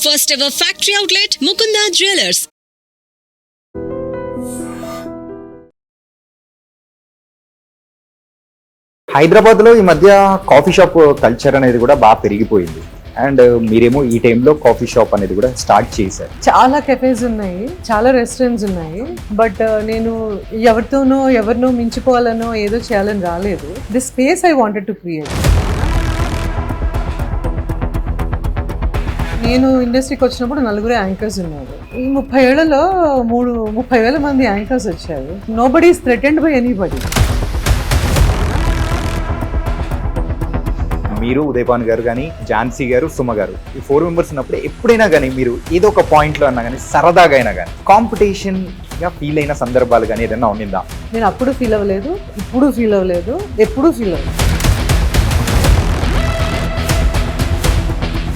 First ever factory outlet, Mukunda Jewelers. హైదరాబాద్లో ఈ మధ్య కాఫీ షాప్ కల్చర్ అనేది కూడా బాగా పెరిగిపోయింది. అండ్ మీరేమో ఈ టైంలో కాఫీ షాప్ అనేది కూడా స్టార్ట్ చేశారు. చాలా కెఫేస్ ఉన్నాయి, చాలా రెస్టారెంట్స్ ఉన్నాయి. బట్ నేను ఎవరినో మించిపోవాలనో ఏదో చేయాలని రాలేదు. The space I wanted to create. నేను ఇండస్ట్రీకి వచ్చినప్పుడు 4 యాంకర్స్ ఉన్నారు. ఈ 30 ఏళ్లలో 30,000 మంది యాంకర్స్ వచ్చారు. Nobody is threatened by anybody. మీరు ఉదయపాన్ గారు కానీ, ఝాన్సీ గారు, సుమ గారు, ఈ 4 మెంబర్స్ ఉన్నప్పుడు ఎప్పుడైనా కానీ మీరు ఏదో ఒక పాయింట్లో అన్నా కానీ సరదాగా అయినా కానీ కాంపిటీషన్గా ఫీల్ అయిన సందర్భాలు కానీ ఏదైనా ఉండిందా? నేను అప్పుడు ఫీల్ అవ్వలేదు, ఇప్పుడు ఫీల్ అవ్వలేదు, ఎప్పుడూ ఫీల్ అవ్వలేదు.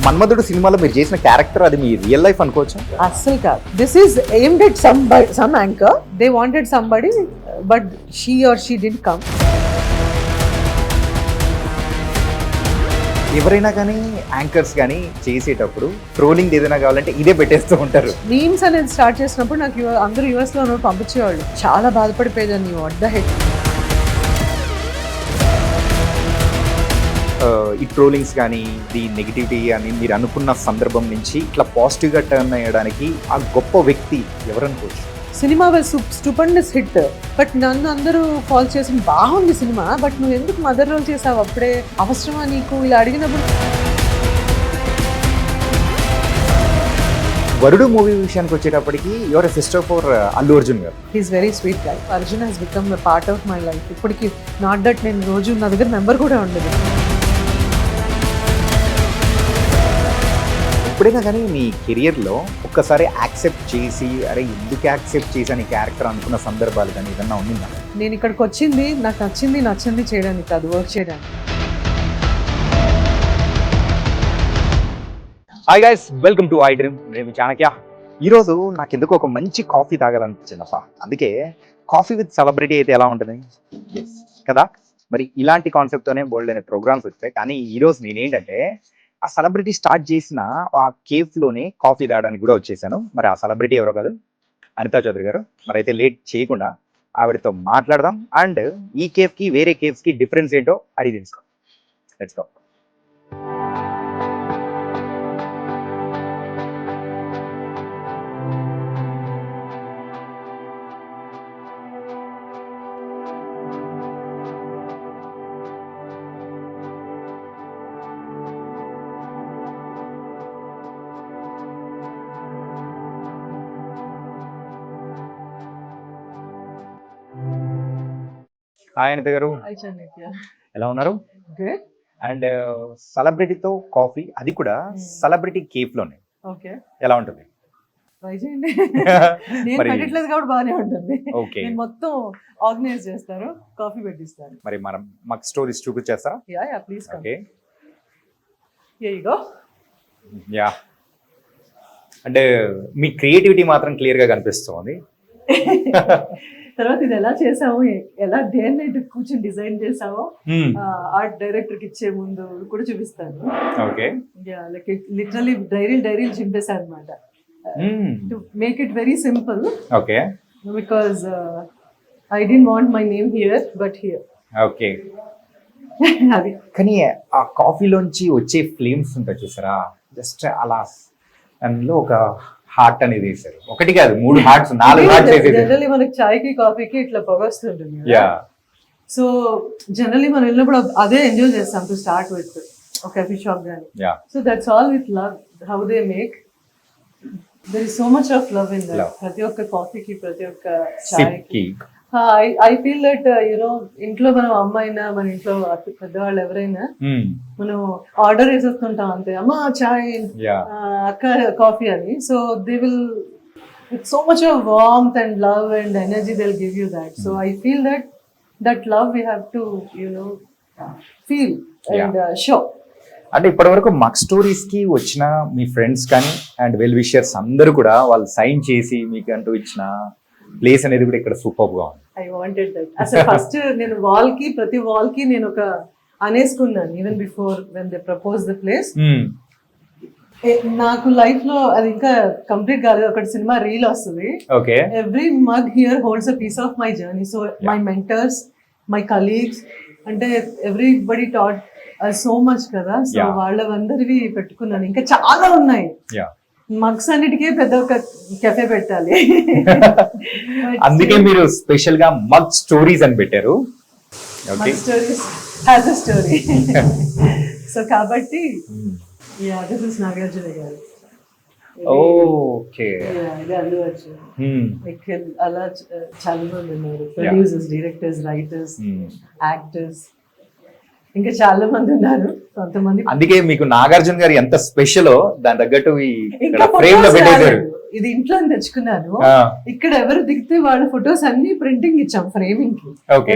మన్మధుడు సినిమాలో మీరు చేసిన క్యారెక్టర్ అది మీ రియల్ లైఫ్ అనుకోవచ్చు? అస్సలు కాదు. This is aimed at some anchor. They wanted somebody but she or she didn't come. ఎవరైనా కానీ యాంకర్స్ కానీ చేసేటప్పుడు ట్రోలింగ్ ఏదైనా కావాలంటే ఇదే పెట్టేస్తూ ఉంటారు. మీమ్స్ అనేది స్టార్ట్ చేసినప్పుడు నాకు అందరూ యూఎస్లో ఉన్నప్పుడు పంపించేవాళ్ళు. చాలా బాధపడిపోయేదాన్ని. What the heck. ఈ ట్రోలింగ్స్ కానీ, ది నెగిటివిటీ అని మీరు అనుకున్న సందర్భం నుంచి ఇట్లా పాజిటివ్గా టర్న్ అయ్యడానికి ఆ గొప్ప వ్యక్తి ఎవరనుకోవచ్చు? Cinema stupendous hit. బట్ నన్ను అందరూ కాల్ చేసి బాగుంది సినిమా, బట్ నువ్వు ఎందుకు మదర్ రోల్ చేసావు, అప్పుడే అవసరమా నీకు, ఇలా అడిగినప్పుడు. వరుడు మూవీ విషయానికి వచ్చేటప్పటికి your sister for Allu Arjun గారు. He's very sweet guy. Arjun has become a part of my life. ఇప్పటికి నాట్ దట్ నేను రోజు నా దగ్గర నెంబర్ కూడా ఉండదు. ఎప్పుడైనా కానీ మీ కెరియర్లో ఒక్కసారి యాక్సెప్ట్ చేసి అరే ఎందుకు యాక్సెప్ట్ చేశాను ఈ క్యారెక్టర్ అనుకున్న సందర్భాలు కానీ ఏదన్నా ఉండిందా? నేను ఇక్కడికి వచ్చింది నాకు నచ్చింది చేయడానికి కాదు, వర్క్ చేయడానికి. Hi guys, welcome to I dream. నేను చాణక్య. ఈరోజు నాకు ఎందుకు ఒక మంచి కాఫీ తాగాలనిపించింది అసలు. అందుకే కాఫీ విత్ సెలబ్రిటీ అయితే ఎలా ఉంటుంది కదా. మరి ఇలాంటి కాన్సెప్ట్తోనే బోల్డ్ అనే ప్రోగ్రామ్స్ వచ్చాయి. కానీ ఈరోజు నేనేంటంటే ఆ సెలబ్రిటీ స్టార్ట్ చేసిన ఆ కేఫ్లోనే కాఫీ తాగడానికి కూడా వచ్చేసాను. మరి ఆ సెలబ్రిటీ ఎవరో కాదు, అనితా చౌదరి గారు. మరి అయితే లేట్ చేయకుండా ఆవిడతో మాట్లాడదాం. అండ్ ఈ కేఫ్కి వేరే కేఫ్స్కి డిఫరెన్స్ ఏంటో అడిగి తెలుసుకో. Let's go. హాయ్ అనిత గారు, ఎలా ఉన్నారు? అండ్ సెలబ్రిటీతో కాఫీ, అది కూడా సెలబ్రిటీ కేఫ్ లోనే, ఎలా ఉంటుంది? నేను పెట్టట్లేదు కాబట్టి బాగానే ఉంటుంది. నేను మొత్తం ఆర్గనైజ్ చేస్తాను, కాఫీ పెట్టిస్తాను. మరి మనం మాకు స్టోరీస్ చూపించేస్తారా? Yeah please come. Okay, here you go. Yeah, అంటే మీ క్రియేటివిటీ మాత్రం క్లియర్ గా కనిపిస్తుంది. తర్వాత ఇది ఎలా చేసాము, ఎలా దేన్ని కూర్చొని డిజైన్ చేసామో ఆర్ట్ డైరెక్టర్ కి ఇచ్చే ముందు కూడా చూపిస్తాను. ఓకే, లైక్ లిటరల్లీ డైరీలు చింపేశాను అనమాట, to make it very simple. Okay, because I don't want my name here but here. Okay, అది. కానీ ఆ కాఫీలోంచి వచ్చే ఫ్లేమ్స్ ఉంటాయి చూసారా, జస్ట్ అలా అందులో ఒక హార్ట్ అనేది వేసారు. ఒకటి కాదు, 3 హార్ట్స్, 4 హార్ట్స్ వేసారు. జనరల్లీ మనకి చాయ్కి కాఫీకి ఇట్లా పొగ వస్తుంటుంది. సో జనరల్లీ మనం వెళ్ళినప్పుడు అదే ఎంజాయ్ చేస్తాం టు స్టార్ట్ విత్ ఒక కాఫీ షాప్ కానీ. So that's all with love, how they make. There is so much of love in that. ప్రతి ఒక్క కాఫీకి, ప్రతి ఒక్క చాయ్కి. ఐ ఫీల్ దట్ ఇంట్లో మనం అమ్మాయినా, మన ఇంట్లో పెద్దవాళ్ళు ఎవరైనా మనం ఆర్డర్ వేసేస్తుంటాం అంతే, అమ్మా చాయ్, అక్క కాఫీ అని. So they will with so much of warmth and love and energy they will give you that. So I feel that love we have to feel and show. అంటే ఇప్పటి వరకు మక్ స్టోరీస్ కి వచ్చిన మీ friends కానీ and well wishers అందరూ కూడా వాళ్ళు sign చేసి మీకు అంటూ ఇచ్చిన ప్లేస్ అనేది కూడా ఇక్కడ సూపర్ గా ఉంది. I wanted that. అసలు ఫస్ట్ నేను ప్రతి వాల్ కి నేను ఒక అనేసుకున్నాను, even before when they propose the place. నాకు లైఫ్ లో అది ఇంకా కంప్లీట్ కాలేదు, ఒకటి సినిమా రీల్ వస్తుంది. Okay. Every mug here holds a piece of my journey. So my mentors, my colleagues, అంటే ఎవ్రీబడి టాట్ సో మచ్ కదా. సో వాళ్ళందరివి పెట్టుకున్నాను. ఇంకా చాలా ఉన్నాయి. మగ్స్ అన్నిటికీ పెద్ద ఒక కెఫే పెట్టాలి. అందుకే మీరు స్పెషల్ గా మగ్ స్టోరీస్ అని పెట్టారు. Mug stories has a story. So కాబట్టి Yeah, this is Nagarjuna గారు. ఓకే. ఇది అల్లు అర్జున్. అలా చాలా మంది ఉన్నారు, ప్రొడ్యూసర్స్, డైరెక్టర్స్, రైటర్స్, యాక్టర్స్, ఇంకా చాలా మంది ఉన్నారు. కొంతమంది అందుకే మీకు నాగార్జున గారు ఎంత స్పెషల్ దాని తగ్గట్టు ఇంకా ఫ్రేమ్ లో పెట్టేశారు. ఇది ఇంట్లో తెచ్చుకున్నాను. ఇక్కడ ఎవరు దిగితే వాళ్ళ ఫొటోస్ అన్ని ప్రింటింగ్ ఇచ్చాం ఫ్రేమింగ్ కి.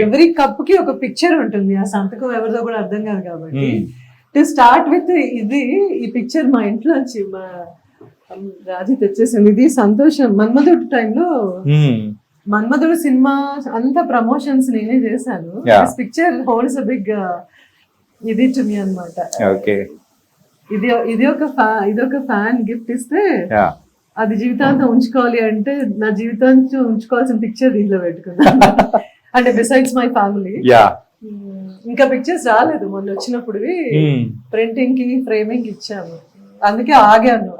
ఎవ్రీ కప్ కి ఒక పిక్చర్ ఉంటుంది. ఆ సంతకం ఎవరిదో కూడా అర్థం కాదు కాబట్టి టు స్టార్ట్ విత్ ఇది, ఈ పిక్చర్ మా ఇంట్లోంచి మా రాజీ తెచ్చేసింది. ఇది సంతోషం. మన్మధుడు టైంలో మన్మధుడు సినిమా అంతా ప్రమోషన్స్ నేనే చేశాను. పిక్చర్ హోల్డ్స్ అ బిగ్ ఇది టు మీ అన్నమాట. ఇది ఒక ఫ్యాన్ గిఫ్ట్ ఇస్తే అది జీవితాంతం ఉంచుకోవాలి అంటే నా జీవితాంతం ఉంచుకోవాల్సిన పిక్చర్ దీంట్లో పెట్టుకున్నాను. అంటే బిసైడ్స్ మై ఫ్యామిలీ. ఇంకా పిక్చర్స్ రాలేదు, మొన్న వచ్చినప్పుడు ప్రింటింగ్ కి ఫ్రేమింగ్ ఇచ్చాము. అందుకే ఆగాను,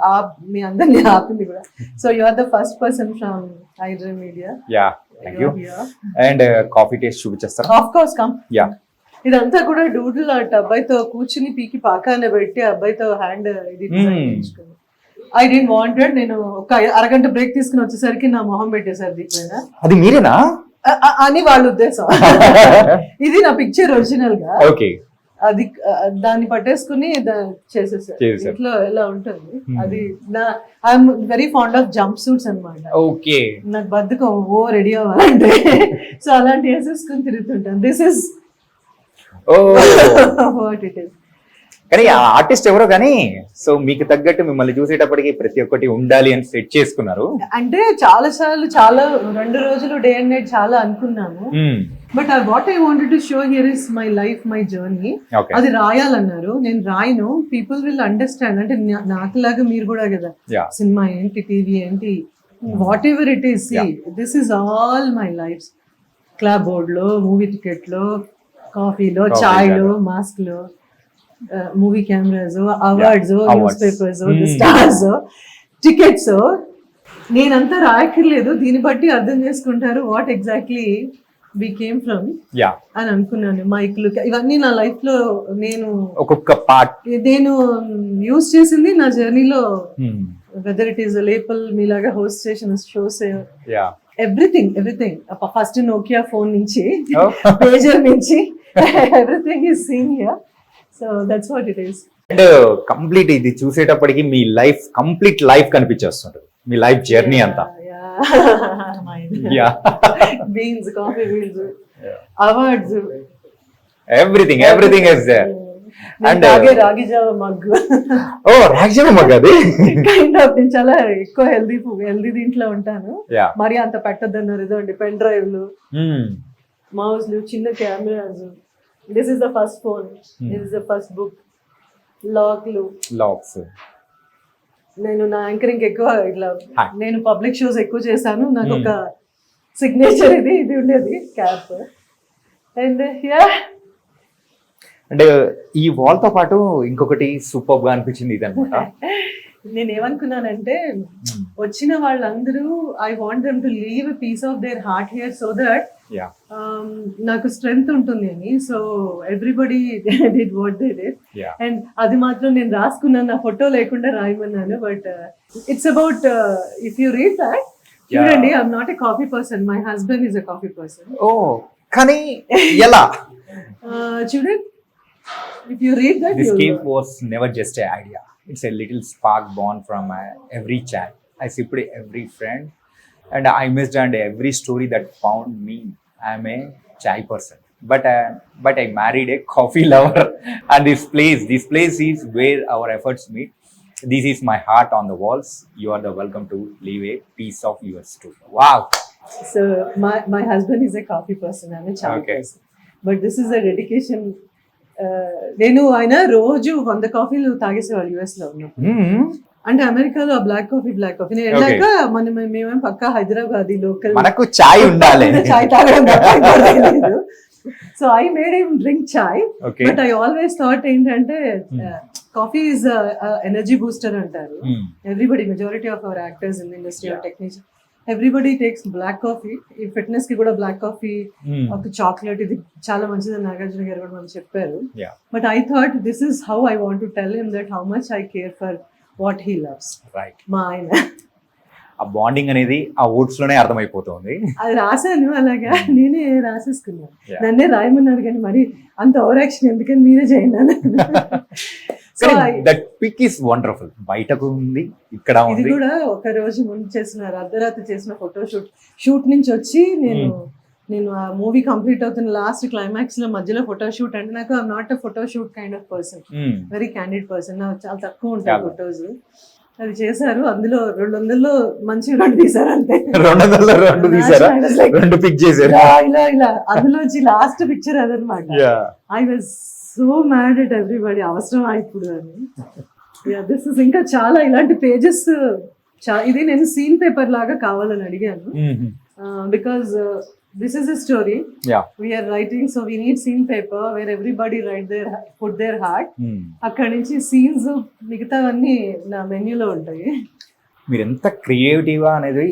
మీ అందరినీ ఆపింది కూడా. So you are the first person from iDream Media. And coffee taste చూపించేస్తారా? Of course come. ఇదంతా కూడా డూడిల్ ఆర్ట్. అబ్బాయితో కూర్చుని పీకి పాకానే పెట్టి అబ్బాయితో హ్యాండ్ ఇది ఐ డెంట్ వాంటెడ్. నేను ఒక అరగంట బ్రేక్ తీసుకుని వచ్చేసరికి నా మొహం పెట్టేశారు దీనిపైన. అది మీరేనా అని వాళ్ళ ఉద్దేశం. ఇది నా పిక్చర్ ఒరిజినల్ గా. అది దాన్ని పట్టేసుకుని చేసేసారు. ఇట్లా ఎలా ఉంటుంది అది. I'm very fond of jumpsuits అనమాట. నాకు బద్దకం రెడీ అవ్వాలంటే. సో అలాంటి వేసేసుకుని తిరుగుతుంటాను. This is what it is. కానీ ఆర్టిస్ట్ ఎవరో కానీ సో మీకు తగ్గట్టు మిమ్మల్ని చూసేటప్పటికి ప్రతి ఒక్కటి ఉండాలి అని సెట్ చేసుకున్నారు. అంటే చాలా సార్లు, చాలా 2 రోజులు డే అండ్ నైట్ చాలా అనుకున్నాను. But what I wanted to show here is my life, my journey. అది రాయాలన్నారు, నేను రాయను. People will understand. అంటే నాకులాగా మీరు కూడా కదా, సినిమా ఏంటి, టీవీ ఏంటి, whatever it is, this is all my life. Club board లో, మూవీ టికెట్ లో, కాఫీలో, చాయ్ లో, మాస్క్ లో, movie cameras, awards, newspapers, stars, tickets. నేనంతా రాయక్కర్లేదు, దీన్ని బట్టి అర్థం చేసుకుంటారు what exactly we came from అని అనుకున్నాను. మైక్లు ఇవన్నీ నా లైఫ్ లో నేను ఒక్కొక్క పార్ట్ నేను యూజ్ చేసింది నా జర్నీలో. వెదర్ ఇట్ ఈస్ లేపల్ మీలాగా హోస్ట్ చేసిన shows, everything. First Nokia phone నుంచి, పేజర్ నుంచి, everything is seen here. So that's what it is. And complete ఇది చూసేటప్పటికి మీ లైఫ్, కంప్లీట్ లైఫ్ కనిపించేస్తుంటది, మీ లైఫ్ జర్నీ అంతా. Beans, coffee beans, awards, everything is there. And ragi జావ మగ్. రాగి జావ మగ్ అది కైండ్ ఆఫ్. నేను చాలా ఎక్కువ హెల్దీ దీంట్లో ఉంటాను. మరి అంత పెట్టద్దన్నారు. ఇదండి పెన్ డ్రైవ్లు, మౌస్లు, చిన్న cameras. This is the first phone, this is the first book. Lakhs. నేను నా యాంకరింగ్ ఎక్కువ ఇట్లా, నేను పబ్లిక్ షోస్ ఎక్కువ చేశాను. నాకు ఒక సిగ్నేచర్ ఇది ఉండేది, క్యాప్. అండ్ అంటే ఈ వాల్ తో పాటు ఇంకొకటి సూపర్ గా అనిపించింది ఇది అనమాట. నేను ఏమనుకున్నానంటే, వచ్చిన వాళ్ళందరూ I want them to leave a piece of their heart here so that నాకు స్ట్రెంగ్త్ ఉంటుంది అని. So everybody did what they did. And అది మాత్రం నేను రాసుకున్నాను, నా ఫోటో లేకుండా రాయమన్నాను. But it's about, if you read that, చూడండి, I'm not a coffee person, my husband is a coffee person. కానీ ఎలా చూడండి, if you read that, this cave was never just an idea. It's a little spark born from every chat I sipped, every friend, and I missed and every story that found me. I'm a chai person, but I married a coffee lover, and this place is where our efforts meet. This is my heart on the walls. You are the welcome to leave a piece of yours too. Wow. So my husband is a coffee person, I'm a chai person, but this is a dedication నేను ఆయన రోజు 100 కాఫీలు తాగేసేవాళ్ళు US లో ఉన్నప్పుడు. అంటే అమెరికాలో black coffee నేను వెళ్ళాక మేమేం పక్కా హైదరాబాద్ లోకల్ మనకు చాయ్ ఉండాలి. చాయ్ తాగడం తెలియదు. So I made him drink chai, but I always thought ఏంటంటే కాఫీ ఈజ్ ఎనర్జీ బూస్టర్ అంటారు. Everybody majority of our actors in industry or technician everybody takes black coffee. ఈ ఫిట్నెస్ కి కూడా బ్లాక్ కాఫీ ఒక చాక్లెట్ ఇది చాలా మంచిది నాగార్జున గారు కూడా మనకు చెప్పారు. But I thought this is how I want to tell him that how much I care for what he loves. మా ఆయన ఆ బాండింగ్ అనేది ఆ ఓట్స్ లోనే అర్థమైపోతుంది. అది రాశాను అలాగా, నేనే రాసేసుకున్నాను. నన్నే రాయమన్నారు కానీ మరి అంత ఓవర్ యాక్షన్ ఎందుకని మీరే చేయండి. That pic is wonderful. బయటకు ఉంది, ఇక్కడ ఉంది. ఇది కూడా ఒక రోజు ముందు చేసిన అర్ధరాత్రి చేసిన ఫోటో షూట్ నుంచి వచ్చి నేను ఆ మూవీ కంప్లీట్ అవుతున్న లాస్ట్ క్లైమాక్స్ లో మధ్యలో ఫోటో షూట్ అంటే నాకు I'm not a photo shoot kind of person, very candid person. నాకు చాలా తక్కువ ఉంటాయి ఫొటోస్. అది చేశారు, అందులో 200లో మంచి 2 తీసారు అంతే. 200 తీసారా? 2 పిక్ చేశారు ఇలా అందులోంచి లాస్ట్ పిక్చర్ అదనమాట. I was so mad at everybody. అవసరం ఇప్పుడు అని. దిస్ ఇస్ ఇంకా చాలా ఇలాంటి పేజెస్. ఇది నేను సీన్ పేపర్ లాగా కావాలని అడిగాను, because this is a story we are writing, so we need scene paper where everybody put their heart. అక్కడ నుంచి సీన్స్ మిగతావన్నీ నా మెన్యూలో ఉంటాయి. మీరు ఎంత క్రియేటివ్ అనేది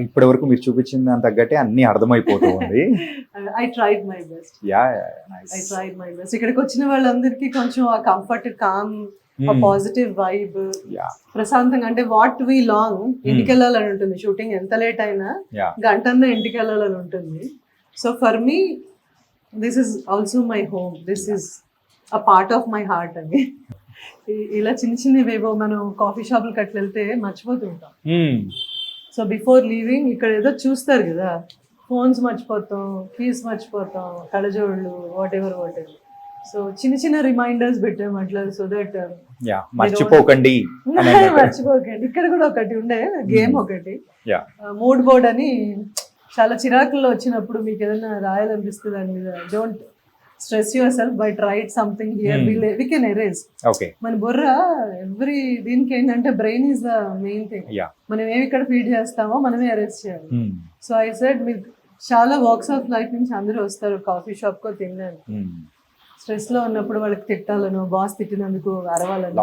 ఇప్పటి వరకు మీరు చూపించిన దాని తగ్గట్టే అన్ని అర్థమైపోతుంది. I tried my best. ఇక్కడికి వచ్చిన వాళ్ళందరికీ కొంచెం ఆ కంఫర్ట్, కామ్, పాజిటివ్ వైబ్, ప్రశాంతంగా. అంటే వాట్ వి లాంగ్ ఇంటికి వెళ్ళాలని ఉంటుంది. షూటింగ్ ఎంత లేట్ అయినా గంటన్నా ఇంటికి వెళ్ళాలని ఉంటుంది. So for me this is also my home, this is a part of my heart అని. ఇలా చిన్నవేవో మనం కాఫీ షాపులకి అట్లా వెళ్తే మర్చిపోతుంటాం. సో బిఫోర్ లీవింగ్ ఇక్కడ ఏదో చూస్తారు కదా, ఫోన్స్ మర్చిపోతాం, కీస్ మర్చిపోతాం, కళ్ళజోళ్ళు, వాట్ ఎవర్. సో చిన్న రిమైండర్స్ పెట్టాం అట్లా, సో దట్ మర్చిపోకండి. ఇక్కడ కూడా ఒకటి ఉండే గేమ్, ఒకటి మూడ్ బోర్డ్ అని. చాలా చిరాకుల్లో వచ్చినప్పుడు మీకు ఏదైనా రాయాలనిపిస్తుంది దాని మీద, don't stress yourself but write something here, we can erase. మన బుర్ర ఎవ్రీ దీనికి ఏంటంటే brain is the main thing. మనం ఏమి ఇక్కడ ఫీడ్ చేస్తామో మనమే ఎరేజ్ చేయాలి. సో ఐ సెడ్ మీరు చాలా వాక్స్ ఆఫ్ లైఫ్ నుంచి అందరూ వస్తారు కాఫీ షాప్ కో తినడానికి. స్ట్రెస్ లో ఉన్నప్పుడు వాళ్ళకి తిట్టాలను, బాస్ తిట్టినందుకు అరవాలను,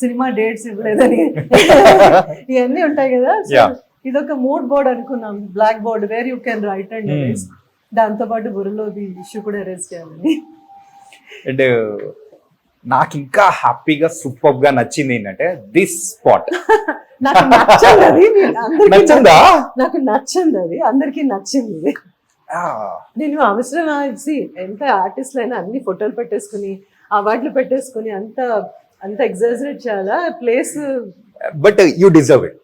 సినిమా డేట్స్ ఇవ్వలేదని ఇవన్నీ ఉంటాయి కదా. ఇదొక మూడ్ బోర్డ్ అనుకున్నాం, black board where you can write and erase. దాంతో పాటు బుర్రలో ఇష్యూ కూడా ఎరేజ్ చేయాలని. అండ్ నాకు ఇంకా హ్యాపీగా సూపర్ గా నచ్చింది ఏంటంటే దిస్ స్పాట్. నాకు నచ్చండి అది, నాకు నచ్చంది అది, అందరికి నచ్చింది. నేను అవసరం ఎంత ఆర్టిస్ట్ అయినా అన్ని ఫోటోలు పెట్టేసుకుని అవార్డులు పెట్టేసుకుని అంత ఎగ్జాజరేట్ చేయాలా place? But you deserve it.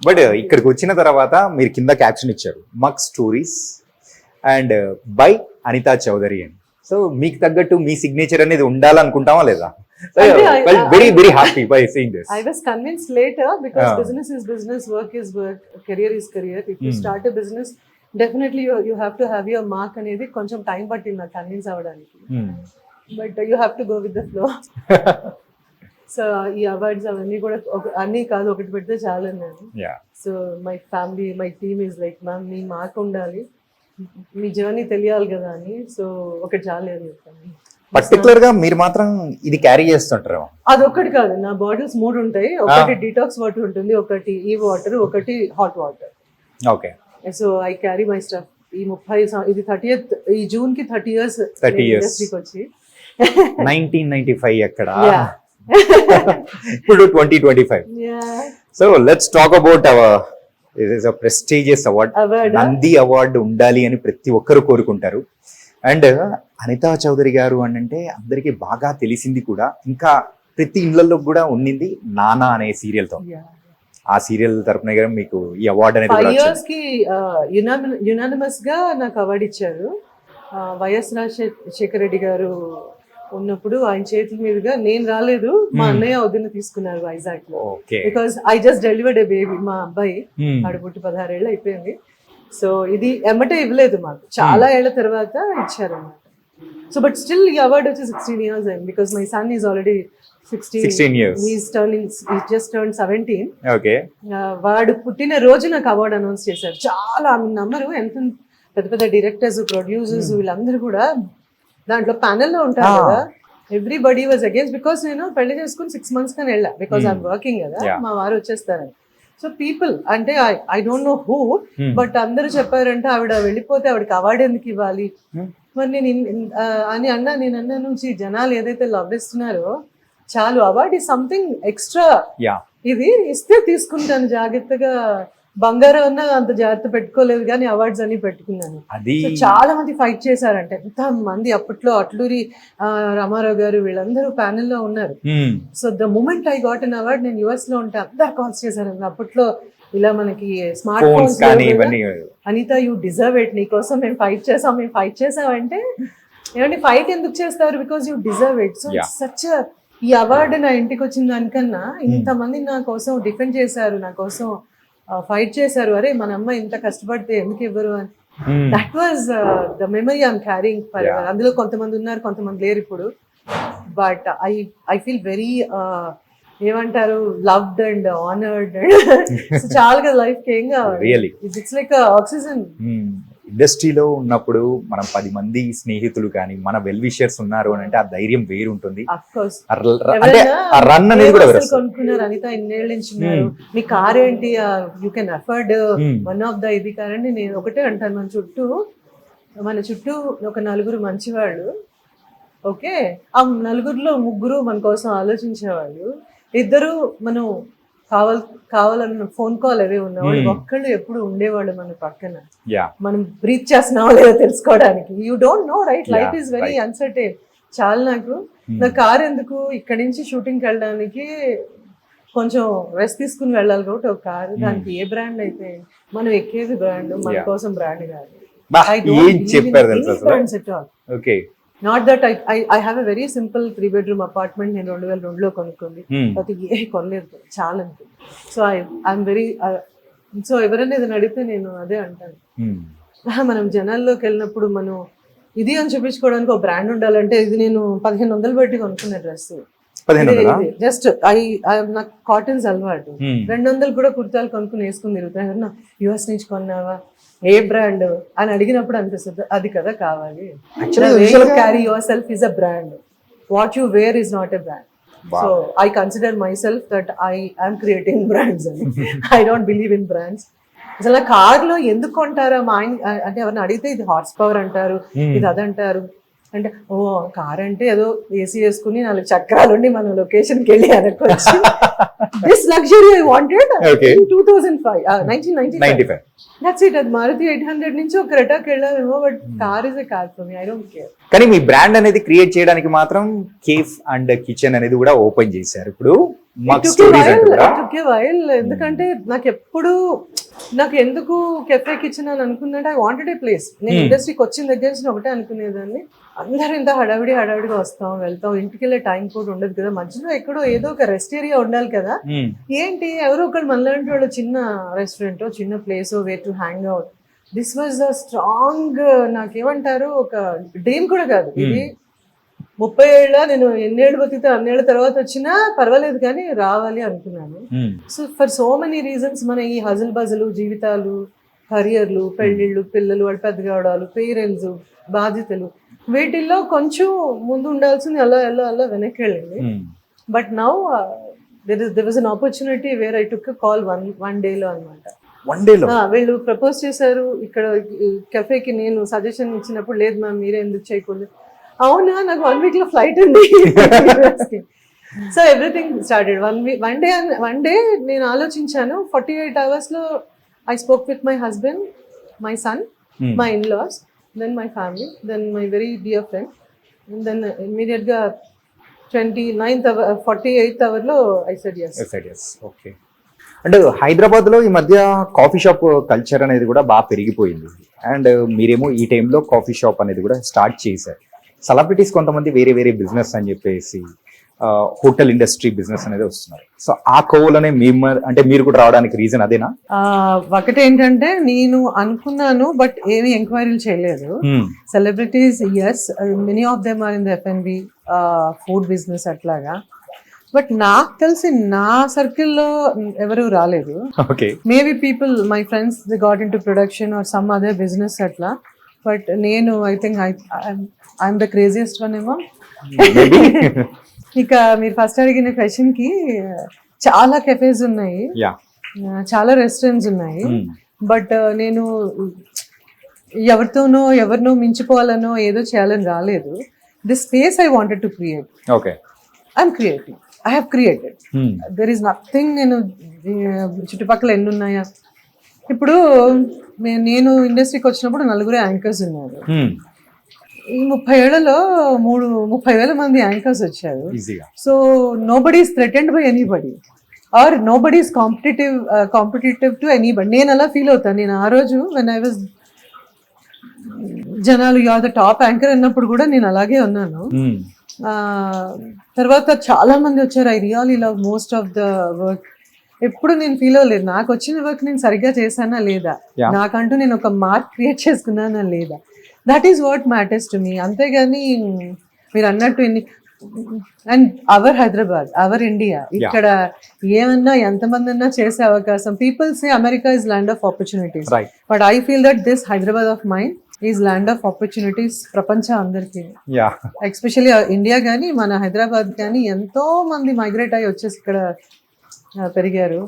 But ఇక్కడికి వచ్చిన తర్వాత మీరు కింద క్యాప్షన్ ఇచ్చారు, mug stories and by Anitha Chowdary అని. సో మీకు తగ్గట్టు మీ సిగ్నేచర్ అనేది ఉండాలనుకుంటామా లేదా? Very very happy by seeing this. I was convinced later because business is business, work is work, career is career. If you start a business, definitely you have to have your mark అనేది కొంచెం time పట్టింది నాకు convince అవ్వడానికి. But you have to go with the flow. So ఈ awards అవన్నీ కూడా అన్నీ కాదు, ఒకటి పెడితే చాలు నేను. So my family, my team is like, ma'am me mark ఉండాలి, మీ జర్నీ తెలియాలి కదా అని. సో ఒకటి చాలు అని చెప్పాను. పర్టికులర్ గా మీరు మాత్రం ఇది క్యారీ చేస్తుంటారు? అదొక్కటి కాదు, నా బాటిల్స్ 3 ఉంటాయి. ఒకటి డీటాక్స్ వాటర్ ఉంటుంది, ఒకటి ఈ వాటర్, ఒకటి hot water. Okay. So I carry my stuff. ఈ 30 ఇది 30th ఈ జూన్ కి 30 years ఇండస్ట్రీకి వచ్చి. 1995 ఎక్కడ, ఇప్పుడు 2025. So let's talk about our this is a prestigious award. Nandi award ఉండాలి అని ప్రతి ఒక్కరు కోరుకుంటారు. అండ్ అనితా చౌదరి గారు అని అంటే అందరికీ బాగా తెలిసింది కూడా, ఇంకా ప్రతి ఇళ్లలో కూడా ఉండింది నానా అనే సీరియల్ తో. ఆ సీరియల్ తరపున మీకు ఈ అవార్డు అనేది 5 years కి యునానిమస్ గా నాకు అవార్డు ఇచ్చారు. వైఎస్ రాజశేఖర రెడ్డి గారు ఉన్నప్పుడు ఆయన చేతుల మీదుగా, నేను రాలేదు, మా అన్నయ్య వదిన తీసుకున్నారు వైజాగ్ లో. Because I just delivered A baby, మా అబ్బాయి ఆడపుట్టి 16 ఏళ్ళు అయిపోయింది. సో ఇది ఎమ్మటే ఇవ్వలేదు మాకు, చాలా ఏళ్ల తర్వాత ఇచ్చారన్నమాట. So, but still, the award is 16 years in because my son is already 16 years. He just turned 17. Okay. వాడు పుట్టిన రోజు నాకు అవార్డు అనౌన్స్ చేశారు. చాలా నమ్మరు, ఎంత పెద్ద పెద్ద డైరెక్టర్స్, ప్రొడ్యూసర్స్ వీళ్ళందరూ కూడా దాంట్లో ప్యానెల్లో ఉంటారు కదా. ఎవ్రీబడి వాజ్ అగేన్స్ట్ బికాస్ నేను పెళ్లి చేసుకుని 6 months కానీ వెళ్ళా బికాస్ ఐఎమ్ వర్కింగ్ కదా, మా వారు వచ్చేస్తారని. సో పీపుల్ అంటే I don't know who, but అందరూ చెప్పారంటే ఆవిడ వెళ్ళిపోతే ఆవిడకి అవార్డు ఎందుకు ఇవ్వాలి మరి నేను అన్నా నుంచి జనాలు ఏదైతే లవ్ ఇస్తున్నారో చాలు, అవార్డు ఈ సంథింగ్ ఎక్స్ట్రా, ఇది ఇస్తే తీసుకుంటాను జాగ్రత్తగా. బంగారం అన్నా అంత జాగ్రత్త పెట్టుకోలేదు కానీ అవార్డ్స్ అన్ని పెట్టుకున్నాను. చాలా మంది ఫైట్ చేశారంటే, ఎంత మంది అప్పట్లో అట్లూరి రామారావు గారు వీళ్ళందరూ ప్యానెల్లో ఉన్నారు. So the moment I got an award, నేను US లో ఉంటే అందరు కాల్స్ చేశారు. అప్పట్లో ఇలా మనకి smart phones, Anita you deserve it, నీకోసం మేము ఫైట్ చేసామంటే ఏమంటే ఫైట్ ఎందుకు చేస్తారు, because you deserve it. So such ఈ అవార్డు నా ఇంటికి వచ్చిన దానికన్నా ఇంతమంది నా కోసం డిఫెండ్ చేశారు, నా కోసం ఫైట్ చేశారు. అరే మన అమ్మ ఇంత కష్టపడితే ఎందుకు ఇవ్వరు అని. That was the memory I'm carrying for. అందులో కొంతమంది ఉన్నారు, కొంతమంది లేరు ఇప్పుడు. బట్ ఐ ఫీల్ వెరీ ఏమంటారు, లవ్డ్ అండ్ ఆనర్డ్. చాలా కదా లైఫ్ కి ఏం కావాలి, ఇట్స్ లైక్ ఆక్సిజన్. ఇండస్ట్రీలో ఉన్నప్పుడు మనం 10 మంది స్నేహితులు కానీ మన వెల్ విషర్స్ ఉన్నారు అని అంటే ఆ ధైర్యం వేరు ఉంటుంది. కొనుక్కున్నారు అనిత ఇన్నేళ్ళ నుంచి ఉన్నారు, మీ కార్ ఏంటి, you can afford one of the ఇది కార్ అండి. నేను ఒకటే అంటాను, మన చుట్టూ ఒక 4 మంచివాళ్ళు, ఓకే, ఆ 4లో 3 మన కోసం ఆలోచించేవాళ్ళు, 2 మనం కావాలన్న ఫోన్ కాల్ అవే ఉన్నవాళ్ళు, ఒక్కళ్ళు ఎప్పుడు ఉండేవాళ్ళు మన పక్కన. మనం బ్రీత్ చేస్తున్నావో లేదో తెలుసుకోవడానికి. You don't know right, life is very uncertain. చాలా నా కార్ ఎందుకు, ఇక్కడి నుంచి షూటింగ్కి వెళ్ళడానికి కొంచెం రెస్ట్ తీసుకుని వెళ్ళాలి కాబట్టి ఒక కారు, దానికి ఏ బ్రాండ్ అయితే మనం ఎక్కేది బ్రాండ్, మన కోసం బ్రాండ్ కాదు. Not that I have a very simple 3-bedroom apartment నేను 2002లో కొనుక్కుంది, అది ఏ కొనలేదు, చాలా అనుకుంది. సో ఐఎమ్ వెరీ, సో ఎవరైనా ఏదైనా అడిగితే నేను అదే అంటాను. మనం జనాల్లోకి వెళ్ళినప్పుడు మనం ఇది అని చూపించుకోవడానికి ఒక బ్రాండ్ ఉండాలంటే, ఇది నేను 1500 పెట్టి కొనుక్కున్న డ్రెస్, జస్ట్ నాకు కాటన్స్ అలవాటు, 200 కూడా కుర్తాలు కొనుక్కుని వేసుకుని తిరుగుతాను. ఎవరన్నా US నుంచి కొన్నావా, ఏ బ్రాండ్ అని అడిగినప్పుడు అనిపిస్తుంది అది కదా కావాలి. Carry yourself is a brand, what you wear is not a brand. So I consider myself that I am creating brands అని. I don't believe in brands. అసలు కార్లో ఎందుకు కొంటారా మా ఆయన అంటే ఎవరిని అడిగితే ఇది హార్స్ పవర్ అంటారు, ఇది అదంటారు. అంటే ఓ కార్ అంటే ఏదో ఏసీ వేసుకుని 4 చక్రాలు ఉండి మనం లొకేషన్కి వెళ్ళి అనుకోవచ్చు. This luxury I wanted in 1995. That's it. అది మారుతి 800 నుంచి ఒక క్రెటాకి వెళ్ళామేమో, but car is a car for me, I don't care. కానీ మీ బ్రాండ్ అనేది క్రియేట్ చేయడానికి మాత్రం కేఫ్ అండ్ కిచెన్ అనేది కూడా ఓపెన్ చేశారు. ఇప్పుడు ఎందుకంటే నాకు ఎందుకు కెఫే కిచెన్ అని అనుకున్నట్టు ఐ వాంటెడ్ ఏ ప్లేస్. నేను ఇండస్ట్రీకి వచ్చిన దగ్గర నుంచి ఒకటే అనుకునేదాన్ని, అందరూ ఇంత హడావిడిగా వస్తాం వెళ్తాం, ఇంటికి వెళ్ళే టైం కూడా ఉండదు కదా, మధ్యలో ఎక్కడో ఏదో ఒక రెస్ట్ ఏరియా ఉండాలి కదా. ఏంటి ఎవరో ఒకళ్ళు మనలాంటి వాళ్ళు చిన్న రెస్టారెంట్, చిన్న place where to hang out. This was a strong, నాకేమంటారు, ఒక డ్రీమ్ కూడా కాదు ఇది. 30 ఏళ్ళ నేను ఎన్నేళ్ళు బతికితే అన్నేళ్ళ తర్వాత వచ్చినా పర్వాలేదు కానీ రావాలి అనుకున్నాను. So for so many reasons మన ఈ హజల్ బజలు జీవితాలు, కెరియర్లు, పెళ్ళిళ్ళు, పిల్లలు వాళ్ళు పెద్దగా అవడాలు, పేరెంట్స్, బాధ్యతలు, వీటిల్లో కొంచెం ముందు ఉండాల్సింది అలా వెనక్కి వెళ్ళింది. But now there was an opportunity where I took a call one day లో అనమాట. వీళ్ళు ప్రపోజ్ చేశారు ఇక్కడ కెఫేకి. నేను సజెషన్ ఇచ్చినప్పుడు లేదు మ్యామ్ మీరే ఎందుకు చేయకూడదు. అవునా, నాకు 1 week లో ఫ్లైట్ ఉంది. So everything started one day నేను ఆలోచించాను. 48 hours లో I spoke with my husband, my son, my in laws, then my family, then my very dear friend, then immediate గా 48th hour లో I said yes. Okay. And Hyderabad లో ఈ మధ్య coffee shop culture అనేది కూడా బాగా పెరిగిపోయింది. అండ్ మీరేమో ఈ టైంలో కాఫీ షాప్ అనేది కూడా స్టార్ట్ చేశారు. సెలబ్రిటీస్ కొంతమంది వేరే బిజినెస్ అని చెప్పేసి హోటల్ ఇండస్ట్రీ బిజినెస్ అనేది వస్తున్నారు. సో ఆ కోవలోనే మీరు కూడా రావడానికి రీజన్ అదేనా? ఒకటి ఏంటంటే నేను అనుకున్నాను బట్ ఏమి ఎంక్వైరీలు చేయలేదు. Celebrities yes, many of them are in the F&B food business అట్లాగా. బట్ నాకు తెలిసి నా సర్కిల్లో ఎవరు రాలేదు. Maybe people my friends they got in to production or some other business అట్లా. బట్ నేను I think I'm the craziest one ఏమో. ఇక మీరు ఫస్ట్ అడిగిన క్వశ్చన్ కి చాలా కెఫేస్ ఉన్నాయి, చాలా రెస్టారెంట్స్ ఉన్నాయి. బట్ నేను ఎవరినో మించిపోవాలనో ఏదో చేయాలని రాలేదు. The space I wanted to create. I'm creating. I have created. There is nothing. నేను చుట్టుపక్కల ఎన్ని ఉన్నాయా ఇప్పుడు. నేను ఇండస్ట్రీకి వచ్చినప్పుడు 4 యాంకర్స్ ఉన్నారు. ఈ 30 ఏళ్లలో 30,000 మంది యాంకర్స్ వచ్చారు. So nobody is threatened by anybody or nobody is competitive to anybody. నేను అలా ఫీల్ అవుతాను. నేను ఆ రోజు వెన్ ఐ వాజ్ జనాలు you are the top anchor అన్నప్పుడు కూడా నేను అలాగే ఉన్నాను. తర్వాత చాలా మంది వచ్చారు. I really love most of the work. ఎప్పుడు నేను ఫీల్ అవ్వలేదు నాకు వచ్చిన వర్క్ నేను సరిగ్గా చేశానా లేదా, నాకంటూ నేను ఒక మార్క్ క్రియేట్ చేసుకున్నానా లేదా. That is what matters to me. అంతేగాని మీరు అన్నట్టు and our Hyderabad, our India, ఇక్కడ ఏమన్నా ఎంతమంది అన్నా చేసే అవకాశం. People say America is land of opportunities, but I feel that this Hyderabad of mind is land of opportunities. ప్రపంచం అందరికీ, ఎస్పెషల్లీ ఇండియా కానీ మన హైదరాబాద్ కానీ ఎంతో మంది మైగ్రేట్ అయ్యి వచ్చేసి ఇక్కడ పెరిగారు.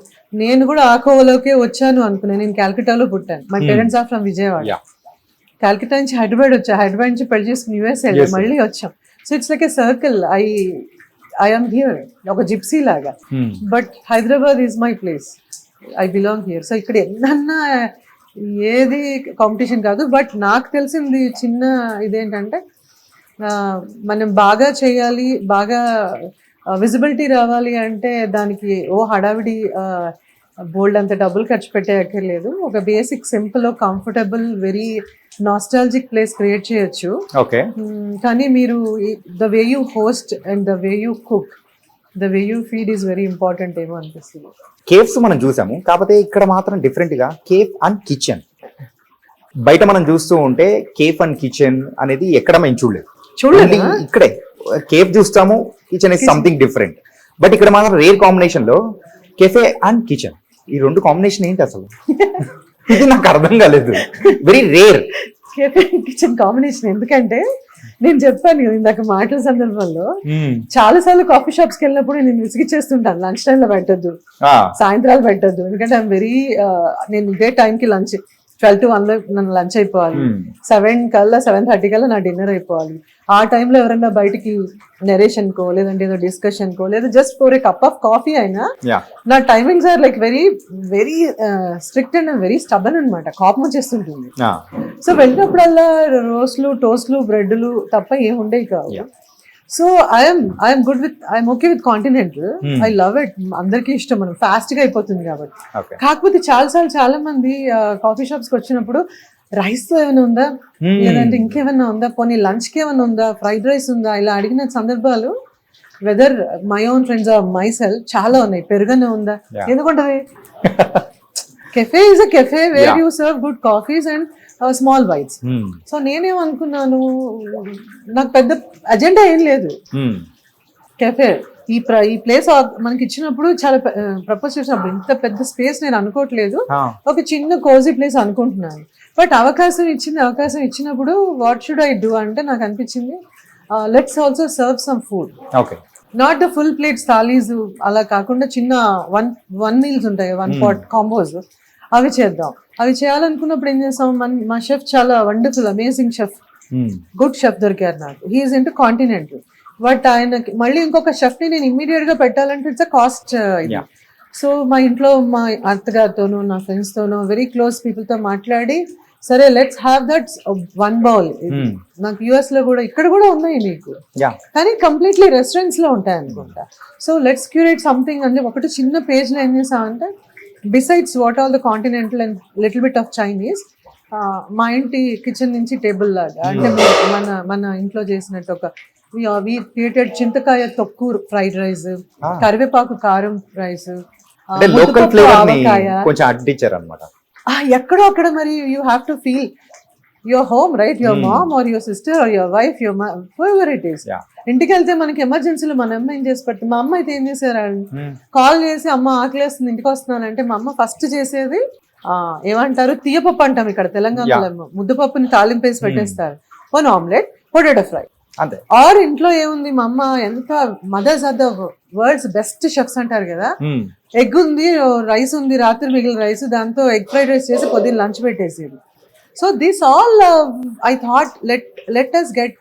నేను కూడా ఆ కోవలోకే వచ్చాను అనుకున్నాను. నేను క్యాల్కటాలో పుట్టాను. My parents are from Vijayawada. Calcutta నుంచి హైదరాబాద్ వచ్చా, హైదరాబాద్ నుంచి పెళ్లి చేసుకుని యూఎస్ వెళ్ళి మళ్ళీ వచ్చాం. So it's like a circle. I am here, ఒక జిప్సీ లాగా. But Hyderabad is my place. I belong here. So ఇక్కడ ఎన్నన్నా ఏది కాంపిటీషన్ కాదు. బట్ నాకు తెలిసింది చిన్న ఇదేంటంటే మనం బాగా చేయాలి, బాగా విజిబిలిటీ రావాలి అంటే దానికి హడావిడి బోల్డ్ అంత డబ్బులు ఖర్చు పెట్టే అక్కర్లేదు. ఒక basic simple comfortable very nostalgic place create చేయొచ్చు. కానీ మీరు the way you host and the way you cook, the way you feed is very important ఏమో అనిపిస్తుంది. కేఫ్స్ మనం చూసాము, కాకపోతే ఇక్కడ మాత్రం డిఫరెంట్ గా కేఫ్ అండ్ కిచెన్. బయట మనం చూస్తూ ఉంటే కేఫ్ అండ్ కిచెన్ అనేది ఎక్కడ మేము చూడలేదు. ఇక్కడే కేఫ్ చూస్తాము, kitchen is something different. But ఇక్కడ మాత్రం రేర్ కాంబినేషన్ లో కెఫే అండ్ కిచెన్, ఈ 2 కాంబినేషన్ ఏంటి అసలు? ఇది నాకు అర్థం కాలేదు. Very rare cafe and kitchen combination. ఎందుకంటే నేను చెప్పాను ఇందాక మాటల సందర్భంలో, చాలా సార్లు కాఫీ షాప్స్ కి వెళ్ళినప్పుడు నేను విసిగిచ్చేస్తుంటాను. లంచ్ టైమ్ లో పెట్టద్దు, సాయంత్రాలు పెట్టద్దు. ఎందుకంటే ఐఎమ్ వెరీ నేను ఇదే టైంకి లంచ్ 12 to 1 నన్ను లంచ్ అయిపోవాలి, 7 కల్లా 7:30 కల్లా నా డిన్నర్ అయిపోవాలి. ఆ టైంలో ఎవరైనా బయటికి నెరేషన్ కో లేదంటే ఏదో డిస్కషన్ కో లేదా just for a cup of coffee అయినా నా timings are like very very strict and very stubborn అనమాట. కోపం వచ్చేస్తుంటుంది. సో వెళ్ళినప్పుడల్లా రోస్ట్లు, టోస్ట్లు, బ్రెడ్లు తప్ప ఏం ఉండేవి కావు. So I'm good with, I'm okay with continental. I love it. అందరికీ ఇష్టం, మనం ఫాస్ట్ గా అయిపోతుంది కాబట్టి. కాకపోతే చాలా మంది కాఫీ షాప్స్ కి వచ్చినప్పుడు రైస్ తో ఏమైనా ఉందా, లేదంటే ఇంకేమైనా ఉందా, పోనీ లంచ్ కి ఏమైనా ఉందా, ఫ్రైడ్ రైస్ ఉందా, ఇలా అడిగిన సందర్భాలు whether my own friends or myself చాలా ఉన్నాయి. పెరుగనే ఉందా, ఎందుకుంటది? Cafe is a cafe where you serve good coffees and small bites. So నేనేమనుకున్నాను, నాకు పెద్ద అజెండా ఏం లేదు. కెఫే ఈ ప్లేస్ మనకి ఇచ్చినప్పుడు చాలా ప్రపోజ్ చేసినప్పుడు ఇంత పెద్ద స్పేస్ నేను అనుకోవట్లేదు, ఒక చిన్న కోజీ ప్లేస్ అనుకుంటున్నాను. బట్ అవకాశం ఇచ్చినప్పుడు వాట్ షుడ్ ఐ డూ అంటే నాకు అనిపించింది let's also serve some food. Not the full plates thalis అలా కాకుండా చిన్న వన్ మీల్స్ ఉంటాయి, 1 pot కాంబోస్, అవి చేద్దాం. అవి చేయాలనుకున్నప్పుడు ఏం చేస్తాం, మా షెఫ్ చాలా wonderful amazing chef, good chef దొరికారు నాకు. He's into continental. బట్ ఆయనకి మళ్ళీ ఇంకొక షెఫ్ ని నేను ఇమ్మీడియట్ గా పెట్టాలంటే ఇట్స్ అ కాస్ట్. సో మా ఇంట్లో మా అత్తగారితోనూ నా ఫ్రెండ్స్ తోనూ వెరీ క్లోజ్ పీపుల్ తో మాట్లాడి సరే లెట్స్ హ్యావ్ దట్ 1 bowl. నాకు యుఎస్ లో కూడా ఇక్కడ కూడా ఉన్నాయి మీకు, కానీ కంప్లీట్లీ రెస్టారెంట్స్ లో ఉంటాయి అనుకుంటా. సో లెట్స్ క్యూరేట్ సంథింగ్ అని ఒకటి చిన్న పేజ్ లో ఏం చేసామంటే besides what all the continental and little bit of Chinese, మా ఇంటి కిచెన్ నుంచి టేబుల్ లాగా, అంటే మన ఇంట్లో చేసినట్టు ఒక we created చింతకాయ తొక్కు ఫ్రైడ్ రైస్, కరివేపాకు కారం రైస్, అంటే లోకల్ ఫ్లేవర్ ని కొంచెం అడ్డించారు అన్నమాట. ఎక్కడో అక్కడ మరి you have to feel your home, right? Your mom or your sister or your wife, your it is. ఇంటికి వెళ్తే మనకి ఎమర్జెన్సీలో మన అమ్మ ఏం చేసి పెడుతుంది. మా అమ్మ అయితే ఏం చేశారు, కాల్ చేసి అమ్మ ఆకలేస్తుంది ఇంటికి వస్తున్నానంటే మా అమ్మ ఫస్ట్ చేసేది ఏమంటారు, తీయపప్పు అంటాం ఇక్కడ తెలంగాణలో, ముద్దపప్పుని తాలింపేసి పెట్టేస్తారు, వన్ ఆమ్లెట్, పొటాటో ఫ్రై, అంతే. ఆర్ ఇంట్లో ఏముంది, మా అమ్మ ఎంత mothers are the world's best chefs అంటారు కదా, ఎగ్ ఉంది, రైస్ ఉంది, రాత్రి మిగిలిన రైస్, దాంతో ఎగ్ ఫ్రైడ్ రైస్ చేసి పొద్దున్న lunch పెట్టేసేది. So this all I thought let us get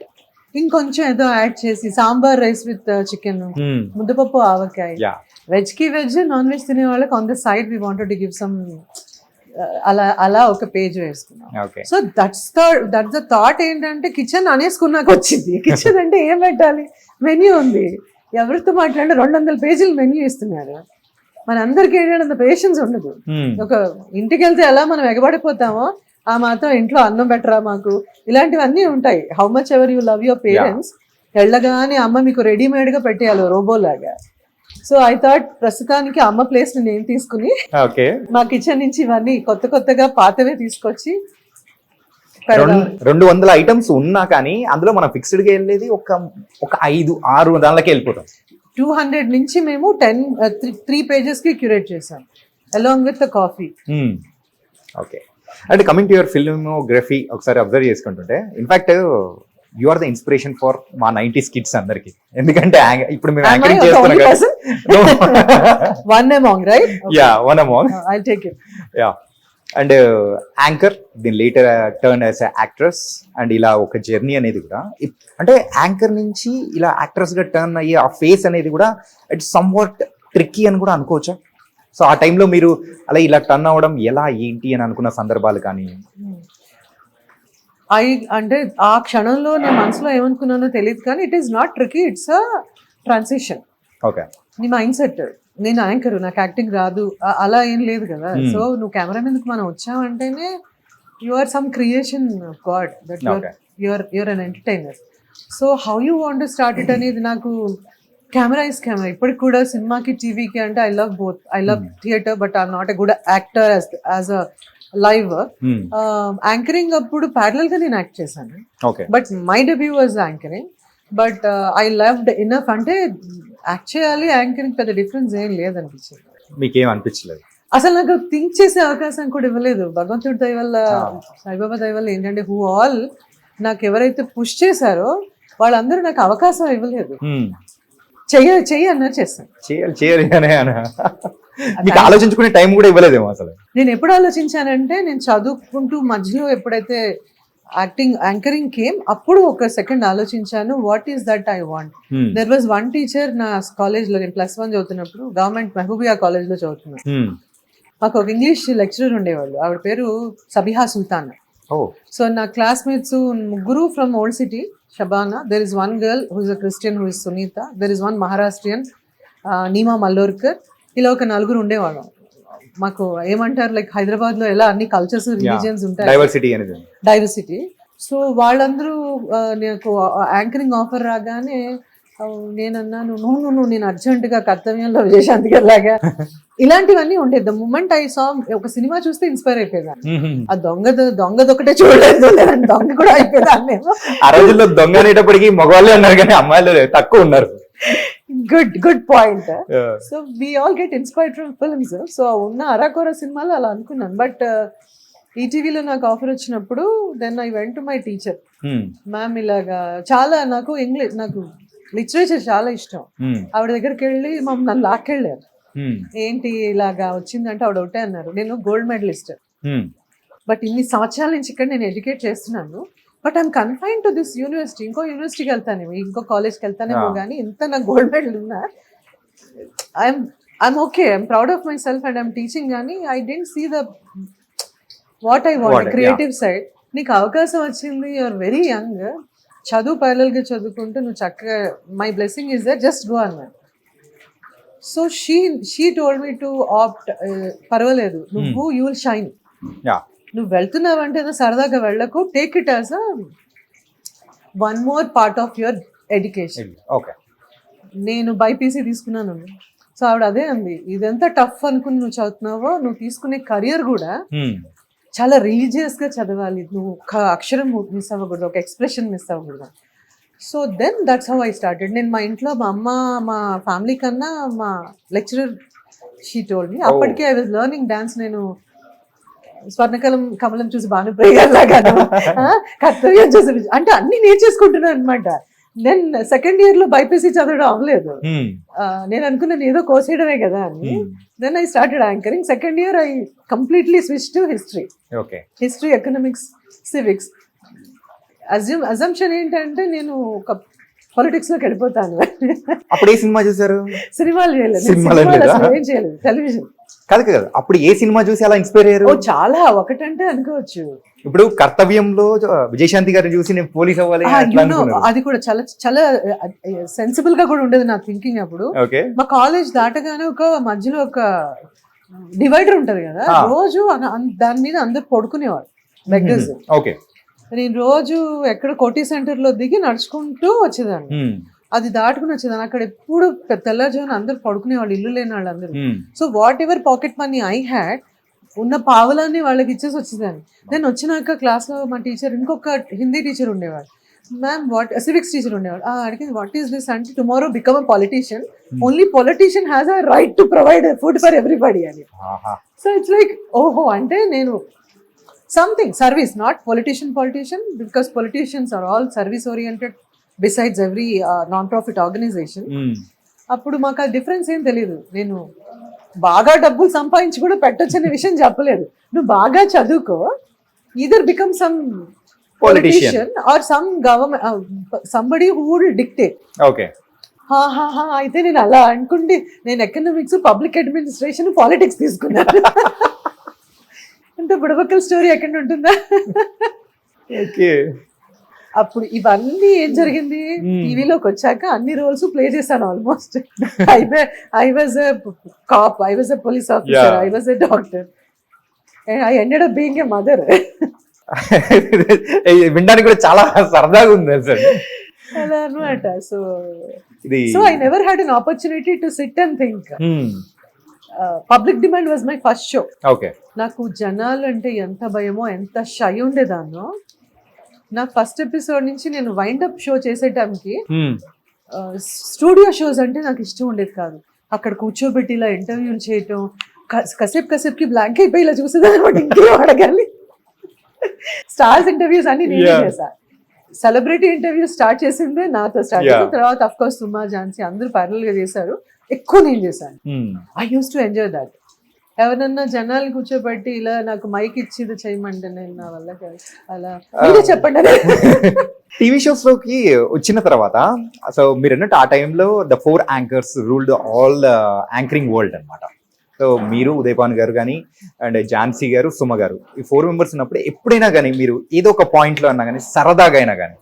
ఇంకొంచెం ఏదో యాడ్ చేసి సాంబార్ రైస్ విత్ చికెన్, ముద్దపప్పు, ఆవకాయ, వెజ్ కి వెజ్, నాన్ వెజ్ తినే వాళ్ళకి on the side we wanted to give some, అలా ఒక పేజ్ వేసుకున్నాం. So that's the thought. ఏంటంటే కిచెన్ అనేసుకున్నాక వచ్చింది. కిచెన్ అంటే ఏం పెట్టాలి, మెన్యూ ఉంది, ఎవరితో మాట్లాడినా 200 పేజీలు మెన్యూ ఇస్తున్నారు. మనందరికీ ఏంటంటే పేషెన్స్ ఉండదు. ఒక ఇంటికి వెళ్తే ఎలా మనం ఎగబడిపోతామో ఆ మాత్రం ఇంట్లో అన్నం పెట్టరా మాకు, ఇలాంటివన్నీ ఉంటాయి. How much ever you love your parents, వెళ్ళగానే అమ్మ మీకు రెడీమేడ్ గా పెట్టేయాలి రోబోలాగా. సో ఐ థాట్ ప్రస్తుతానికి అమ్మ ప్లేస్ ని నేను తీసుకుని మా కిచెన్ నుంచి ఇవన్నీ కొత్తగా పాతవే తీసుకొచ్చి 200 ఐటమ్స్ ఉన్నా కానీ అందులో మనం ఫిక్స్డ్ గా వెళ్ళేది ఒక 5-6 దానిలోకి వెళ్ళిపోతాం. 200 నుంచి మేము 3 pages కి క్యూరేట్ చేసాం along with the coffee. Okay, అంటే కమింగ్ టు యువర్ ఫిల్మోగ్రఫీ ఒకసారి అబ్జర్వ్ చేసుకుంటుంటే, in fact you are the inspiration for మా 90s కిడ్స్ అందరికి. ఎందుకంటే ఇప్పుడు మేము యాంకరింగ్ చేస్తున్నాం కదా. One among, right? Okay. Yeah, one among. I'll take it. Yeah. And anchor, దీని later turn as actress, and ఇలా ఒక జర్నీ అనేది కూడా, అంటే యాంకర్ నుంచి ఇలా యాక్ట్రెస్ గా టర్న్ అయ్యే ఆ ఫేస్ అనేది కూడా ఇట్స్ సమ్వాట్ ట్రిక్కీ అని కూడా అనుకోవచ్చా? సో ఆ టైంలో మీరు అలా ఇలా టర్న్ అవ్వడం ఎలా, ఏంటి అని అనుకున్న సందర్భాలు కానీ? అంటే ఆ క్షణంలో నేను మనసులో ఏమనుకున్నానో తెలియదు, కానీ it is not tricky, it's a transition. Okay, నీ మైండ్ సెట్. నేను యాంకర్, నాకు యాక్టింగ్ రాదు అలా ఏం లేదు కదా. సో నువ్వు కెమెరా మీదకి మనం వచ్చావంటేనే you are some creation of God, that your an entertainer. So how you want to start it అనేది నాకు, కెమెరా ఇస్ కెమెరా. ఇప్పటికి కూడా సినిమాకి, టీవీకి అంటే I love both. I love theatre, but I'm not a good actor as a live. Anchoring అప్పుడు parallel గా నేను యాక్ట్ చేశాను, but my debut was anchoring. But I loved enough, అంటే యాక్ట్ చేయాలి, యాంకరింగ్ పెద్ద డిఫరెన్స్ ఏం లేదనిపించింది. మీకేం అనిపించలేదు? అసలు నాకు థింక్ చేసే అవకాశం కూడా ఇవ్వలేదు. భగవంతుడి దయ వల్ల, సాయిబాబా దయ వల్ల ఏంటంటే, హూ ఆల్ నాకు ఎవరైతే పుష్ చేశారో వాళ్ళందరూ నాకు అవకాశం ఇవ్వలేదు. చెయ్యి అన్నారు, చేస్తాను. ఆలోచించుకునే టైం కూడా ఇవ్వలేదేమో అసలు. నేను ఎప్పుడు ఆలోచించానంటే, నేను చదువుకుంటూ మధ్యలో ఎప్పుడైతే యాంకరింగ్ కేమ్, అప్పుడు ఒక సెకండ్ ఆలోచించాను, what is that I want. There was one teacher నా కాలేజ్ లో, నేను +1 చదువుతున్నప్పుడు, గవర్నమెంట్ మహబూబియా కాలేజ్ లో చదువుతున్నాను. మాకు ఒక ఇంగ్లీష్ లెక్చరర్ ఉండేవాళ్ళు, ఆవిడ పేరు సబిహా సుల్తాన్. సో నా classmates 3 from old city, Shabana, there is one girl who is a Christian who is Sunitha, there is one Maharashtrian Neema Mallorkar, ఇలా ఒక 4 ఉండేవాళ్ళం. మాకు ఏమంటారు, లైక్ హైదరాబాద్ లో ఎలా అన్ని కల్చర్స్, రిలీజియన్స్ ఉంటాయి, డైవర్సిటీ. సో వాళ్ళందరూ నాకు యాంకరింగ్ ఆఫర్ రాగానే నేను అన్నాను, నువ్వు నేను అర్జెంట్ గా కర్తవ్యంలో విజయశాంతి గారి లాగా, ఇలాంటివన్నీ ఉండేది. ద మూమెంట్ ఐ సా, ఒక సినిమా చూస్తే ఇన్స్పైర్ అయిపోయేదాన్ని. ఆ దొంగదొకటే చూడలేదు, దొంగ కూడా అయిపోయేదాన్ని. ఆ రోజుల్లో దొంగ అనేటప్పటికి మగవాళ్ళే ఉన్నారు కానీ అమ్మాయిలు తక్కువ ఉన్నారు. Good point. So we all get inspired from films. So ఉన్న అరాకొర సినిమాలో అలా అనుకున్నాను. బట్ ఈటీవీలో నాకు ఆఫర్ వచ్చినప్పుడు, then I went to my teacher. Ma'am ఇలాగా చాలా నాకు ఇంగ్లీష్, నాకు లిటరేచర్ చాలా ఇష్టం. ఆవిడ దగ్గరికి వెళ్ళి నన్ను లాక్కెళ్ళారు. ఏంటి ఇలాగా వచ్చిందంటే ఆవిడ ఒకటే అన్నారు, నేను గోల్డ్ మెడలిస్ట్, బట్ ఇన్ని సంవత్సరాల నుంచి ఇక్కడ నేను ఎడ్యుకేట్ చేస్తున్నాను, but I'm confined to this university. ఇంకో యూనివర్సిటీకి వెళ్తానేమో, ఇంకో కాలేజ్కి వెళ్తానేమో, కానీ ఇంత నాకు గోల్డ్ మెడల్ ఉన్నా I'm okay, I'm proud of myself and I'm teaching. కానీ I don't see the what I want, creative side. నీకు అవకాశం వచ్చింది, యూఆర్ వెరీ యంగ్, చదువు ప్యారలల్గా చదువుకుంటూ నువ్వు చక్కగా, my blessing is that, just go అన్నారు. So she told me to opt, పర్వాలేదు నువ్వు, యూ విల్ షైన్. నువ్వు వెళ్తున్నావంటే సరదాగా వెళ్ళకు, take it as one more part of your education. Okay. నేను బైపీసీ తీసుకున్నాను. సో ఆవిడ అదే అంది, ఇదంతా టఫ్ అనుకుని నువ్వు చదువుతున్నావో, నువ్వు తీసుకునే కెరియర్ కూడా చాలా రిలీజియస్ గా చదవాలి, నువ్వు ఒక అక్షరం మిస్ అవ్వకూడదు, ఒక ఎక్స్ప్రెషన్ మిస్ అవ్వకూడదు. So then that's how I started. నేను మా ఇంట్లో మా అమ్మ మా ఫ్యామిలీ కన్నా మా లెక్చరర్ షీ టోల్డ్ మీ. అప్పటికే ఐ వాజ్ లెర్నింగ్ డాన్స్. నేను కమలం చూసి భానుప్రియ కర్తవ్యం చూసి అంటే అన్ని నేర్చేసుకుంటున్నాను అనమాట. దెన్ సెకండ్ ఇయర్ లో బైపీసీ చదవడం అవ్వలేదు. నేను అనుకున్నాను ఏదో కోర్స్ చేయడమే కదా అని. Then I started anchoring. Second year I completely switch to history. History, economics, civics. Assumption ఏంటంటే నేను ఒక పాలిటిక్స్ లోకి వెళ్ళిపోతాను. అప్పుడు ఏ సినిమా చూసారు? సినిమాలు చేయలేదు, ఏం చేయలేదు, టెలివిజన్. కాదు కదా, అప్పుడు ఏ సినిమా చూసి అలా ఇన్స్పైర్ అయ్యారు? చాలా, ఒకటంటే అనుకోవచ్చు. ఇప్పుడు కర్తవ్యంలో విజయశాంతి గారిని చూసి నేను పోలీస్ అవ్వాలి, అది కూడా చాలా చాలా సెన్సిబుల్ గా కూడా ఉండేది నా థింకింగ్ అప్పుడు. మా కాలేజ్ దాటగానే ఒక మధ్యలో ఒక డివైడర్ ఉంటది కదా, రోజు దాని మీద అందరు పడుకునేవారు బెగ్గర్స్. నేను రోజు ఎక్కడ కోటి సెంటర్ లో దిగి నడుచుకుంటూ వచ్చేదాన్ని, అది దాటుకుని వచ్చేదాన్ని. అక్కడ ఎప్పుడు తెల్లజామున అందరు పడుకునేవాళ్ళు, ఇల్లు లేని వాళ్ళు అందరూ. So what ever pocket money I had, ఉన్న పావులాన్ని వాళ్ళకి ఇచ్చేసి వచ్చేదాన్ని. దెన్ వచ్చినాక క్లాస్ లో మా టీచర్, ఇంకొక హిందీ టీచర్ ఉండేవాడు, మ్యామ్ సివిక్స్ టీచర్ ఉండేవాడు. అడిగింది వాట్ ఈస్ దిస్ అంటే, tomorrow become a politician, only politician has a right to provide food for everybody అని. సో ఇట్స్ లైక్ ఓహో, అంటే నేను something service, not politician because politicians are all service oriented besides every non-profit organization. అప్పుడు మాకు ఆ difference ఏం తెలియదు. నేను బాగా డబ్బులు సంపాదించి కూడా పెట్టొచ్చనే విషయం చెప్పలేదు. నువ్వు బాగా చదువుకో, either become some politician are some government somebody who will dictate. అయితే నేను అలా అనుకుంటే నేను ఎకనామిక్స్, పబ్లిక్ అడ్మినిస్ట్రేషన్, పాలిటిక్స్ తీసుకున్నాను. అంటే బుడబక్కల స్టోరీ ఎక్కడ ఉంటుందా? అప్పుడు ఇవన్నీ ఏం జరిగింది, టీవీలోకి వచ్చాక అన్ని రోల్స్ ప్లే చేశాను almost. I was a cop, I was a police officer, I was a doctor, I ended up being a mother. వినడానికి కూడా చాలా సరదాగా ఉంది సార్ అలా అనమాట. So I never had an opportunity to sit and think. Public demand was my first show. నాకు జనాలు అంటే ఎంత భయమో, ఎంత షై ఉండేదాన్నో. నా ఫస్ట్ ఎపిసోడ్ నుంచి నేను వైండ్ అప్ షో చేసే టైంకి స్టూడియో షోస్ అంటే నాకు ఇష్టం ఉండేది కాదు. అక్కడ కూర్చోబెట్టి ఇలా ఇంటర్వ్యూలు చేయటం, కసేపుకి బ్లాంక్ అయిపోయి ఇలా చూసేదాన్ని అనమాట. ఇంకేం అడగాలి. స్టార్స్ ఇంటర్వ్యూస్ అన్ని నేనే చేశా. సెలబ్రిటీ ఇంటర్వ్యూ స్టార్ట్ చేసిందే నాతో స్టార్ట్ చేసిన తర్వాత అఫ్ కోర్స్ సుమా, ఝాన్సీ అందరూ ప్యారల్ గా చేశారు, ఎక్కువ నేను చేశాను. I use to enjoy that. ఎవరన్నా జనాలు కూర్చోబెట్టి ఇలా నాకు మైక్ ఇచ్చి ఇది చేయమంటే నేను నా వల్ల కాదు. అలా మీరే చెప్పండి. టీవీ షోస్ లోకి వచ్చిన తర్వాత సో మీరు అన్నట్టు ఆ టైంలో the 4 anchors ruled all anchoring world అనమాట. సో మీరు ఉదయపాన్ గారు కానీ అండ్ ఝాన్సీ గారు, సుమ గారు, ఈ 4 మెంబర్స్ ఉన్నప్పుడు ఎప్పుడైనా కానీ మీరు ఏదో ఒక పాయింట్ లో అన్నా కానీ సరదాగా అయినా కానీ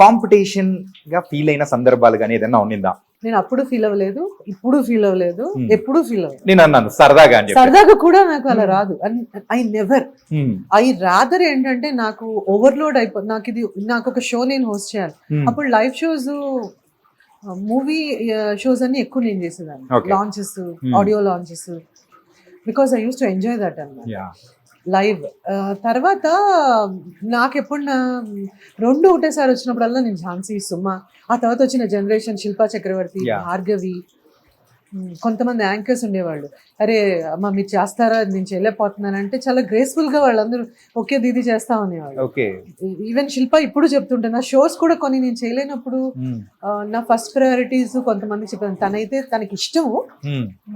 కాంపిటీషన్ గా ఫీల్ అయిన సందర్భాలు కానీ ఏదైనా ఉండిందా? నేను అప్పుడు ఫీల్ అవ్వలేదు, ఇప్పుడు ఫీల్ అవ్వలేదు, ఎప్పుడు ఫీల్ అవ్వలేదు. నేను అన్నాను సరదాగా అని. సరదాగా కూడా నాకు అలా రాదు. ఐ నెవర్, ఐ రాదర్ ఏంటంటే నాకు ఓవర్లోడ్ అయిపోతుంది. నాకు ఒక షో నేను హోస్ట్ చేయాలి. అప్పుడు లైవ్ షోస్, మూవీ షోస్ అన్ని ఎక్కువ నేను చేసేదాన్ని. Launches, audio launches, because I use to enjoy that అన్నమాట లైవ్. తర్వాత నాకు ఎప్పుడు 2 ఒకటేసారి వచ్చినప్పుడల్లా నేను ఝాన్సీ, సుమ, ఆ తర్వాత వచ్చిన జనరేషన్ శిల్పా చక్రవర్తి, భార్గవి, కొంతమంది యాంకర్స్ ఉండేవాళ్ళు. అరే అమ్మ మీరు చేస్తారా, నేను చేయలేకపోతున్నానంటే చాలా గ్రేస్ఫుల్ గా వాళ్ళందరూ ఓకే దీది చేస్తా అనేవాళ్ళు. ఈవెన్ శిల్ప ఇప్పుడు చెప్తుంటే నా షోస్ కూడా కొన్ని నేను చేయలేనప్పుడు నా ఫస్ట్ ప్రయారిటీస్ కొంతమంది చెప్పాను. తనైతే తనకి ఇష్టము,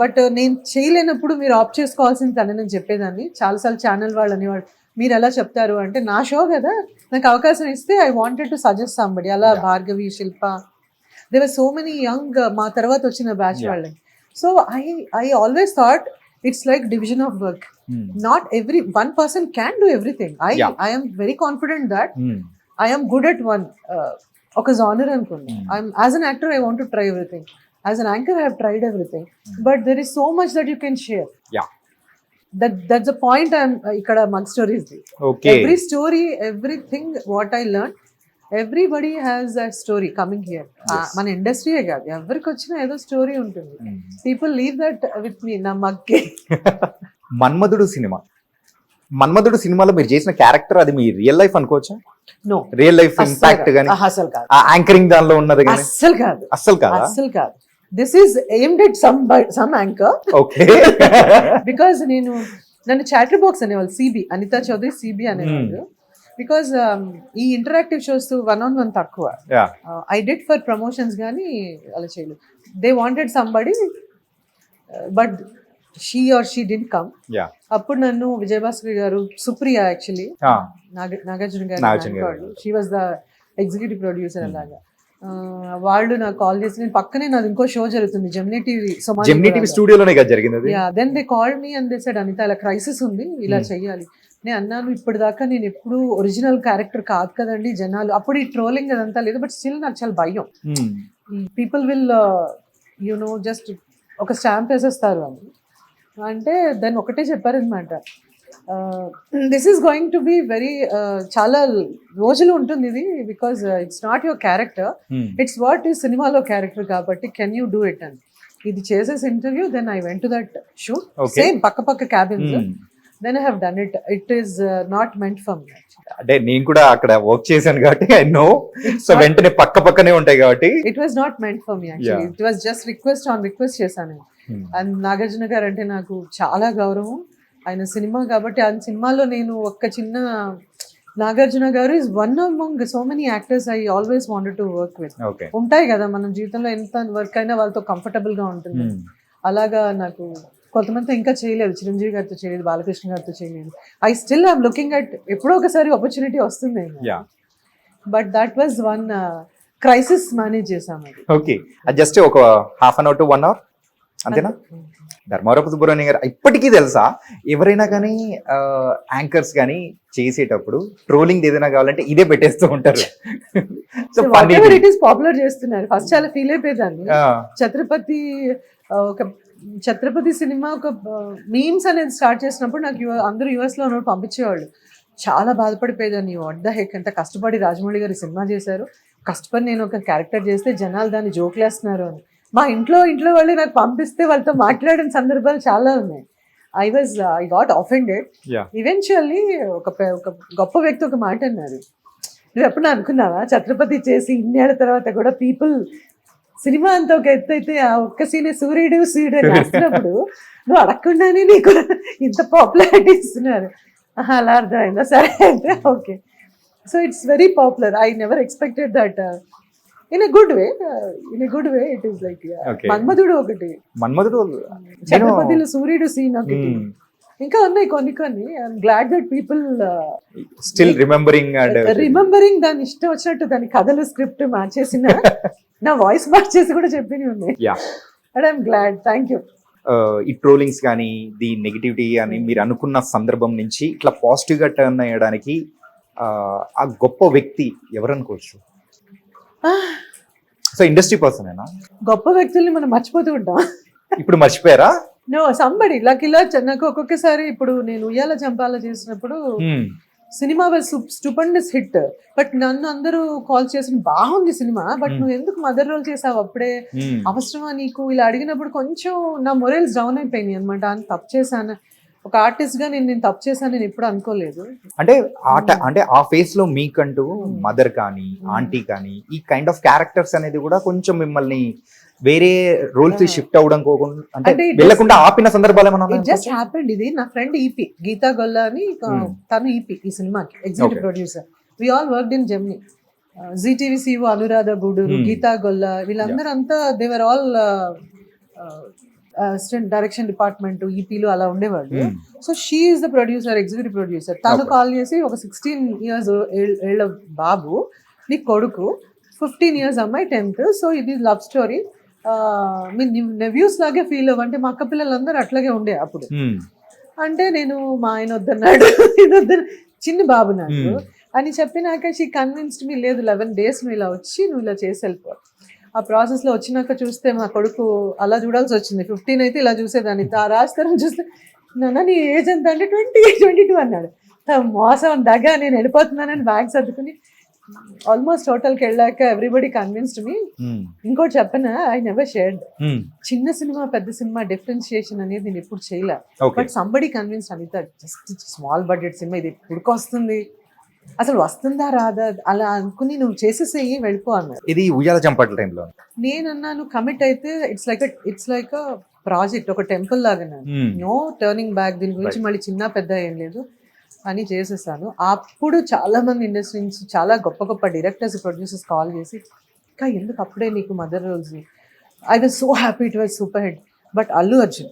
బట్ నేను చేయలేనప్పుడు మీరు ఆప్ చేసుకోవాల్సింది తనని చెప్పేదాన్ని. చాలాసార్లు ఛానల్ వాళ్ళు అనేవాళ్ళు మీరు ఎలా చెప్తారు అంటే, నా షో కదా, నాకు అవకాశం ఇస్తే I wanted to suggest somebody. అలా భార్గవి, శిల్ప, there were so many young మా తర్వాత వచ్చిన బ్యాచ్ వాళ్ళని. So I always thought it's like division of work. Not one person can do everything. I am very confident that I am good at one ఒక genre అనుకోండి. As an actor I want to try everything. As an anchor I have tried everything. But there is so much that you can share. That's the point. I'm ఇక్కడ mug stories. Every story, everything what I learned everybody has a story coming here. మన ఇండస్ట్రీయే కాదు, ఎవరికి వచ్చినా ఏదో story ఉంటుంది. People leave that with me. నా మగ్గే మన్మధుడు సినిమాలో మీరు చేసిన క్యారెక్టర్ అది మీ రియల్ లైఫ్ అనుకోవచ్చా? నో, రియల్ లైఫ్ ఇంపాక్ట్ గానీ అసలు కాదు, యాంకరింగ్ దానిలో ఉన్నది కానీ అస్సలు కాదు. This is aimed at some anchor. Okay. Because నన్ను చాటర్ బాక్స్ అనేవాళ్ళు, సిబి అనితా చౌదరి సిబి అనేవాళ్ళు. బికాజ్ ఈ ఇంటరాక్టివ్ షోస్ 1-on-1 తక్కువ. ఐ డిడ్ ఫర్ ప్రమోషన్స్ కానీ అలా చేయలేదు. They wanted somebody but she or she didn't come. అప్పుడు నన్ను విజయభాస్కర్ గారు, సుప్రియ యాక్చువల్లీ, నాగార్జున గారు, she was the executive producer. అలాగా వాళ్ళు నాకు కాల్ చేసి, నేను పక్కనే నాది ఇంకో షో జరుగుతుంది జెమినీ టీవీ స్టూడియోలోనే జరిగింది. Then they called me and they said, Anita ఇలా క్రైసిస్ ఉంది, ఇలా చెయ్యాలి. నేను అన్నాను, ఇప్పటిదాకా నేను ఎప్పుడు ఒరిజినల్ క్యారెక్టర్ కాదు కదండి, జనాలు అప్పుడు ఈ ట్రోలింగ్ అదంతా లేదు, బట్ స్టిల్ నాకు చాలా భయం. పీపుల్ విల్ యునో జస్ట్ ఒక స్టాంప్ వేసేస్తారు అని అంటే. దాన్ని ఒకటే చెప్పారనమాట, this is going to be very చాలా రోజులు ఉంటుంది ఇది, because it's not your character, it's what ఈ సినిమాలో క్యారెక్టర్ కాబట్టి కెన్ యూ డూ ఇట్ అని. ఇది చేసేసి interview, then I went to that shoot, same పక్క cabins. Then I have done it. It is not meant for me. అంటే నేను కూడా అక్కడ వర్క్ చేశాను కాబట్టి ఐ నో. సో వెంటనే పక్కనే ఉంటాయి కాబట్టి. It was not meant for me actually. It was just request చేశాను. అండ్ నాగార్జున గారు అంటే నాకు చాలా గౌరవం. ఆయన సినిమా కాబట్టి, ఆ సినిమాలో నేను ఒక్క చిన్న నాగార్జున గారు is one among so many actors I always wanted to work with. ఉంటాయి కదా మనం జీవితంలో, ఎంత వర్క్ అయినా వాళ్ళతో కంఫర్టబుల్ గా ఉంటుంది. అలాగా నాకు కొంతమంది ఇంకా చేయలేదు, చిరంజీవి గారితో చేయలేదు, బాలకృష్ణ గారితో చేయలేదు. I still I'm looking at, ఎప్పుడో ఒకసారి ఆపర్చునిటీ వస్తుంది. But that was one crisis manage చేసాం. అది ఓకే. అది జస్ట్ ఒక ½ అవర్ టు 1 hour అంతేనా? ధర్మవరపు సుబ్రహ్మణ్యం గారు ఇప్పటికీ తెలుసా, ఎవరైనా కానీ యాంకర్స్ కానీ చేసేటప్పుడు ట్రోలింగ్ ఏదైనా కావాలంటే ఇదే పెట్టేస్తూ ఉంటారు. పాపులర్ చేస్తున్నారు. ఫస్ట్ చాలా ఫీల్ అయిపోయేదాన్ని. ఛత్రపతి సినిమా ఒక మీమ్స్ అనేది స్టార్ట్ చేసినప్పుడు నాకు అందరూ US లో ఉన్నప్పుడు పంపించేవాళ్ళు. చాలా బాధపడిపోయేదాన్ని. వాట్ ద హెక్, ఎంత కష్టపడి రాజమౌళి గారు సినిమా చేశారు, కష్టపడి నేను ఒక క్యారెక్టర్ చేస్తే జనాలు దాన్ని జోకులేస్తున్నారు అని. మా ఇంట్లో వాళ్ళు నాకు పంపిస్తే వాళ్ళతో మాట్లాడిన సందర్భాలు చాలా ఉన్నాయి. I got ఆఫెండెడ్. ఈవెన్చువల్లీ ఒక గొప్ప వ్యక్తి ఒక మాట అన్నారు, నువ్వు ఎప్పుడు అనుకున్నావా ఛత్రపతి చేసి ఇన్నేళ్ల తర్వాత కూడా పీపుల్ సినిమా అంతా ఒక ఎత్తు అయితే ఆ ఒక్క సీనే సూర్యుడు రాస్తున్నప్పుడు నువ్వు అడగకుండానే నీకు ఇంత పాపులారిటీ ఇస్తున్నారు. అలా అర్థమైందా? సరే అయితే okay. So it's very popular. I never expected that. In a good way it is like Manmadhudu ఒకటి, ఛత్రపతిలో సూర్యుడు సీన్ ఒకటి, ఇంకా ఉన్నాయి కొన్ని. I'm glad that people still remembering దాని ఇష్టం వచ్చినట్టు దాని కథలు స్క్రిప్ట్ మార్చేసిన, నా వాయిస్ మార్చేసి కూడా చెప్పినవి ఉన్నాయి. And I'm glad. Thank you. ఈ ట్రోలింగ్స్ కానీ, ది నెగిటివిటీ కానీ మీరు అనుకున్న సందర్భం నుంచి ఇట్లా పాజిటివ్ గా టర్న్ అయ్యడానికి ఆ గొప్ప వ్యక్తి ఎవరు అనుకోవచ్చు? సో ఇండస్ట్రీ పర్సనేనా? గొప్ప వ్యక్తుల్ని మనం మర్చిపోతూ ఉంటాం. ఇప్పుడు మర్చిపోయారా? నో, సంబడి లైక్ ఇలా. నాకు ఒక్కొక్కసారి ఇప్పుడు నేను ఉయ్యాల చంపాల చేసినప్పుడు సినిమా స్టూపెండస్ హిట్, బట్ నన్ను అందరూ కాల్ చేసి బాగుంది సినిమా, బట్ నువ్వు ఎందుకు మదర్ రోల్ చేసావు అప్పుడే, అవసరమా నీకు, ఇలా అడిగినప్పుడు కొంచెం నా మొరల్స్ డౌన్ అయిపోయినాయి అనమాట. అని తప్పు చేశాను, ఒక ఆర్టిస్ట్ గా నేను తప్పు చేశాను నేను ఎప్పుడు అనుకోలేదు. అంటే ఆ ఫేస్ లో మీకంటూ మదర్ కానీ ఆంటీ కానీ ఈ కైండ్ ఆఫ్ క్యారెక్టర్స్ అనేది కూడా కొంచెం మిమ్మల్ని వేరే రోల్స్ షిఫ్ట్ అవడం అంటే వెళ్ళకుండా ఆపిన సందర్భాలు ఏమన్నా? It just happened. ఇది నా ఫ్రెండ్ ఈపీ గీతా గొల్లా అని, తను ఈపీ ఈ సినిమాకి executive producer. We all worked in Gemini. Zee TV CEO Anuradha Gudur, Geetha Golla, వీళ్ళందరూ అంతా they were all assistant direction department ఈపీలు అలా ఉండేవాళ్ళు. So she is the producer, executive producer. తను కాల్ చేసి, ఒక 16 years ఏళ్ళ బాబు నీ కొడుకు, 15 years అమ్మాయి 10th, సో ఇది లవ్ స్టోరీ, మీ నెవ్యూస్ లాగే ఫీల్ అవ్వంటే మా అక్క పిల్లలందరూ అట్లాగే ఉండే అప్పుడు. అంటే నేను మా ఆయన వద్దన్నాడు, ఇది వద్ద, చిన్న బాబు నాకు అని చెప్పినాక షీ కన్విన్స్డ్ మీ, లేదు 11 days నువ్వు ఇలా వచ్చి నువ్వు ఇలా చేసి వెళ్ళిపో. ఆ ప్రాసెస్లో వచ్చినాక చూస్తే మా కొడుకు అలా చూడాల్సి వచ్చింది. 15 అయితే ఇలా చూసేదాన్ని, రాస్తారని చూస్తే నాన్న నీ ఏజ్ ఎంత అంటే 20, 22 అన్నాడు. మోసం దగ్గర నేను వెళ్ళిపోతున్నానని బ్యాగ్ సర్దుకుని ఆల్మోస్ట్ హోటల్కి వెళ్ళాక ఎవ్రీబడి కన్విన్స్డ్ మీ. ఇంకోటి చెప్పనా, ఐ నెవర్ షేర్డ్. చిన్న సినిమా పెద్ద సినిమా డిఫరెన్షియేషన్ అనేది నేను ఎప్పుడు చేయలే. But somebody convince Anita, just small budget cinema ఇది ఎప్పుడు వస్తుంది, అసలు వస్తుందా రాదా అలా అనుకుని నువ్వు చేసేసేయి వెళ్ళిపో అన్నారు. ఇది ఉయ్యాల చంపట్ల టైంలో నేను అన్నాను కమిట్ అయితే ఇట్స్ లైక్ ప్రాజెక్ట్, ఒక టెంపుల్ లాగా, నో టర్నింగ్ బ్యాక్, దీని గురించి మళ్ళీ చిన్న పెద్ద ఏం లేదు అని చేసేసాను. అప్పుడు చాలా మంది ఇండస్ట్రీ నుంచి చాలా గొప్ప గొప్ప డైరెక్టర్స్ ప్రొడ్యూసర్స్ కాల్ చేసి, ఇంకా ఎందుకు అప్పుడే నీకు mother roles, I was so happy, it was super hit. But Allu Arjun,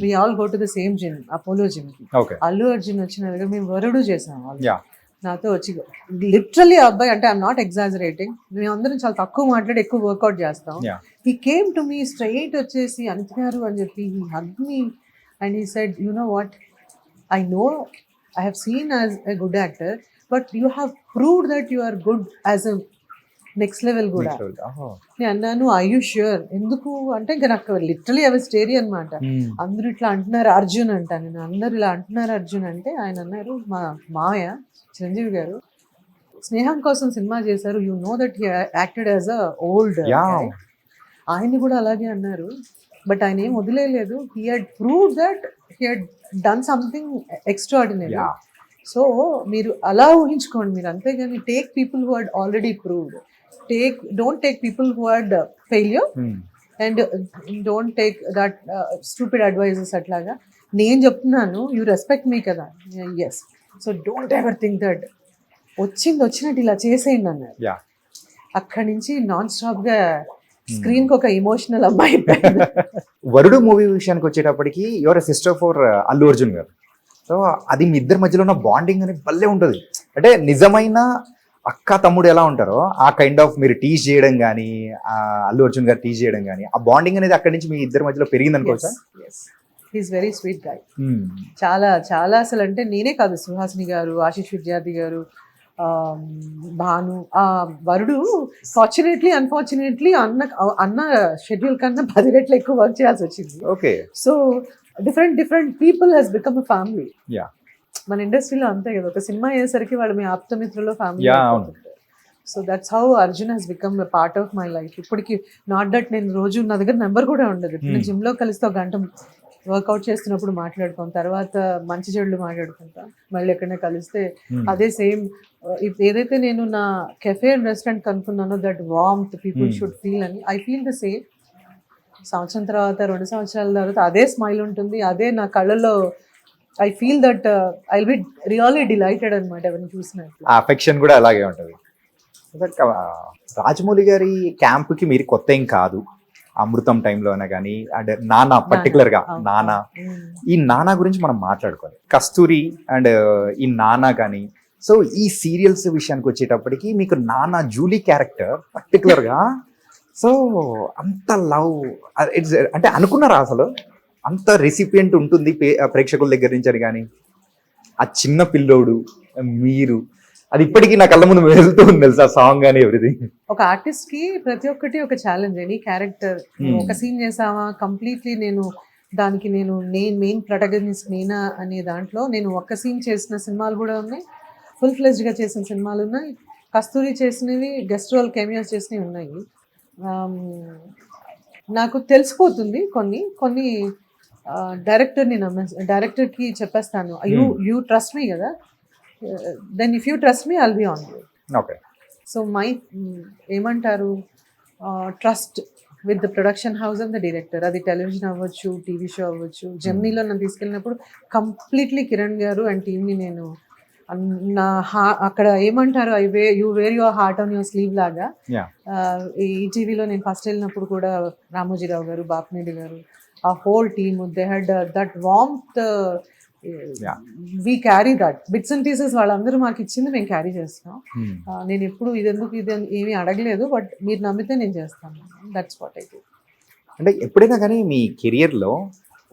we all go to the same gym, Apollo gym కి. అల్లు అర్జున్ వచ్చిన దగ్గర మేము వరుడు చేసాం. వాళ్ళు నాతో వచ్చి లిటరలీ అబ్బాయి, అంటే ఐఎమ్ నాట్ ఎగ్జాజరేటింగ్, మేము అందరం చాలా తక్కువ మాట్లాడి ఎక్కువ వర్కౌట్ చేస్తాం. He came to me straight వచ్చేసి, అనిత గారు అని చెప్పి, he hugged me and he said, you know what, I know I have seen as a good actor, but you have proved that you are good as a next level కూడా. నేను అన్నాను, I you sure? ఎందుకు అంటే ఇంకా నాకు literally I was స్టేరీ అనమాట. అందరూ ఇట్లా అంటున్నారు అర్జున్ అంట, నేను అందరు ఇలా అంటున్నారు అర్జున్ అంటే, ఆయన అన్నారు, మా మాయ చిరంజీవి గారు స్నేహం కోసం సినిమా చేశారు, you know that he acted as a old. ఆయన్ని కూడా అలాగే అన్నారు, బట్ ఆయన ఏం వదిలేదు. He had proved that he had done something extraordinary. So మీరు అలా ఊహించుకోండి మీరు, అంతేగాని take people who had already proved, don't take people who had failure and don't take that stupid advices. అట్లాగా నేను చెప్తున్నాను, యూ రెస్పెక్ట్ మీ కదా, yes, so don't ever think that వచ్చినట్టు ఇలా చేసేయండి అన్నారు. అక్కడి నుంచి నాన్ స్టాప్ గా స్క్రీన్ కి ఒక ఎమోషనల్ అమ్మాయి. వరుడు మూవీ విషయానికి వచ్చేటప్పటికి your sister for Allu Arjun గారు. సో అది మీ ఇద్దరి మధ్యలో ఉన్న బాండింగ్ అనేది భలే ఉంటుంది. అంటే నిజమైన అక్క తమ్ముడు ఎలా ఉంటారో ఆ కైండ్ ఆఫ్ మీరు టీజ్ చేయడం కానీ, అల్లు అర్జున్ గారు టీజ్ చేయడం కానీ, ఆ బాండింగ్ అనేది అక్కడి నుంచి మీ ఇద్దరి మధ్యలో పెరిగింది అనుకోవచ్చా? He's very sweet guy. చాలా చాలా అసలు, అంటే నేనే కాదు, సుహాసిని గారు, ఆశీష్ విద్యార్థి గారు, భాను, ఆ వరుడు ఫార్చునేట్లీ అన్ఫార్చునేట్లీ అన్న షెడ్యూల్ కన్నా 10 రెట్లు ఎక్కువ వర్క్ చేయాల్సి వచ్చింది. Okay. So different people has become a family. మన ఇండస్ట్రీలో అంతే కదా, ఒక సినిమా అయ్యేసరికి వాళ్ళు మీ ఆప్తమిత్రులు family. So that's how Arjun has become a part of my life. ఇప్పటికి నాట్ దట్ నేను రోజు, నా దగ్గర నెంబర్ కూడా ఉండదు, నేను జిమ్ లో కలిస్తే ఒక గంట వర్కౌట్ చేస్తున్నప్పుడు మాట్లాడుకోం, తర్వాత మంచి చెడులు మాట్లాడుకుంటా, మళ్ళీ ఎక్కడైనా కలిస్తే అదే సేమ్. ఏదైతే నేను నా కెఫే అండ్ రెస్టారెంట్ కనుక్కున్నానో, that warmth people should feel అని, ఐ ఫీల్ ద సేమ్. సంవత్సరం తర్వాత 2 సంవత్సరాల తర్వాత అదే స్మైల్ ఉంటుంది, అదే నా కళ్ళలో. I feel that I will be really delighted అనమాట ఎవరిని చూసినట్టు. ఆ అఫెక్షన్ కూడా అలాగే ఉంటుంది. రాజమౌళి గారి క్యాంప్కి మీరు కొత్త ఏం కాదు, అమృతం టైంలోనే కానీ, అంటే నానా పర్టికులర్గా నానా, ఈ నానా గురించి మనం మాట్లాడుకోవాలి. కస్తూరి అండ్ ఈ నానా కానీ, సో ఈ సీరియల్స్ విషయానికి వచ్చేటప్పటికి మీకు నానా జూలీ క్యారెక్టర్ పర్టికులర్గా, సో అంత లవ్, ఇట్స్ అంటే అనుకున్నారా అసలు అంత రెసిపియంట్ ఉంటుంది ప్రేక్షకుల దగ్గర నుంచి అని? కానీ ఆ చిన్న పిల్లోడు మీరు, అది ఇప్పటికీ నా కళ్ళ ముందు వెళ్తూ ఉంది తెలుసా, సాంగ్ అని ఎవ్రీథింగ్. ఒక ఆర్టిస్ట్ కి ప్రతి ఒక్కటి ఒక ఛాలెంజ్. ఎనీ క్యారెక్టర్, ఒక సీన్ చేసావా కంప్లీట్లీ నేను దానికి నేను మెయిన్ ప్రొటగనిస్ట్ నేనా అనే దాంట్లో, నేను ఒక్క సీన్ చేసిన సినిమాలు కూడా ఉన్నాయి, ఫుల్ ఫ్లెజ్డ్ గా చేసిన సినిమాలు ఉన్నాయి, కస్తూరి చేసినవి, గెస్ట్ రోల్ కెమియోస్ చేసినవి ఉన్నాయి. నాకు తెలిసిపోతుంది కొన్ని డైరెక్టర్ని డైరెక్టర్కి చెప్పేస్తాను, యూ ట్రస్ట్ మీ కదా, then if you trust me I'll be on you. Okay. So my ఏమంటారు, trust with the production house and the director. అది టెలివిజన్ అవ్వచ్చు, టీవీ షో అవ్వచ్చు. జర్నీలో నన్ను తీసుకెళ్ళినప్పుడు కంప్లీట్లీ కిరణ్ గారు అండ్ టీమ్ని నేను నా అక్కడ ఏమంటారు, you wear your heart on your sleeve లాగా. ఈ టీవీలో నేను ఫస్ట్ వెళ్ళినప్పుడు కూడా రామోజీరావు గారు, బాపినేడి గారు, ఆ whole team, they had that warmth. We carry that bits and pieces, వాళ్ళందరూ మాకు ఇచ్చింది మేము క్యారీ చేస్తాం. నేను ఎప్పుడు ఇది ఏమీ అడగలేదు, బట్ మీరు నమ్మితే నేను చేస్తాను. That's what I do. అంటే ఎప్పుడైనా కానీ మీ కెరియర్లో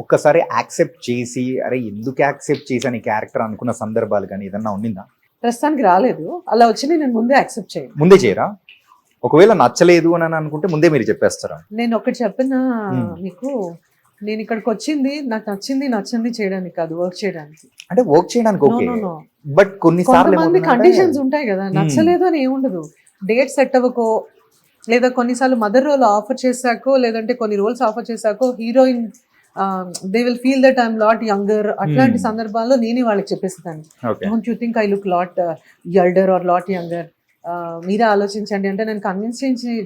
ఒక్కసారి యాక్సెప్ట్ చేసి, అరే ఎందుకు యాక్సెప్ట్ చేశాను ఈ క్యారెక్టర్ అనుకున్న సందర్భాలు కానీ ఏదన్నా ఉండిందా? ప్రస్తుతానికి రాలేదు. అలా వచ్చి నేను ముందే యాక్సెప్ట్ చేయను. ముందే చేయరా? ఒకవేళ నచ్చలేదు అని అనుకుంటే ముందే మీరు చెప్పేస్తారా? నేను ఒకటి చెప్పిన మీకు, నేను ఇక్కడికి వచ్చింది నాకు నచ్చింది చేయడానికి కాదు, వర్క్ చేయడానికి. అంటే వర్క్ చేయడానికి no okay, no no but కొన్నిసార్లు కొంతమంది ఏమవుతుందంటే- కండిషన్స్ ఉంటాయి కదా, నచ్చలేదు అని ఏముండదు. డేట్ సెట్ అవ్వకో, లేదా కొన్నిసార్లు మదర్ రోల్ ఆఫర్ చేశాకో, లేదంటే కొన్ని రోల్స్ ఆఫర్ చేశాకో heroine they will feel that I'm lot younger, అట్లాంటి సందర్భాల్లో నేనే వాళ్ళకి చెప్పేస్తాను, Okay. Don't you think I look lot elder or lot younger, మీరే ఆలోచించండి అంటే నేను కన్విన్స్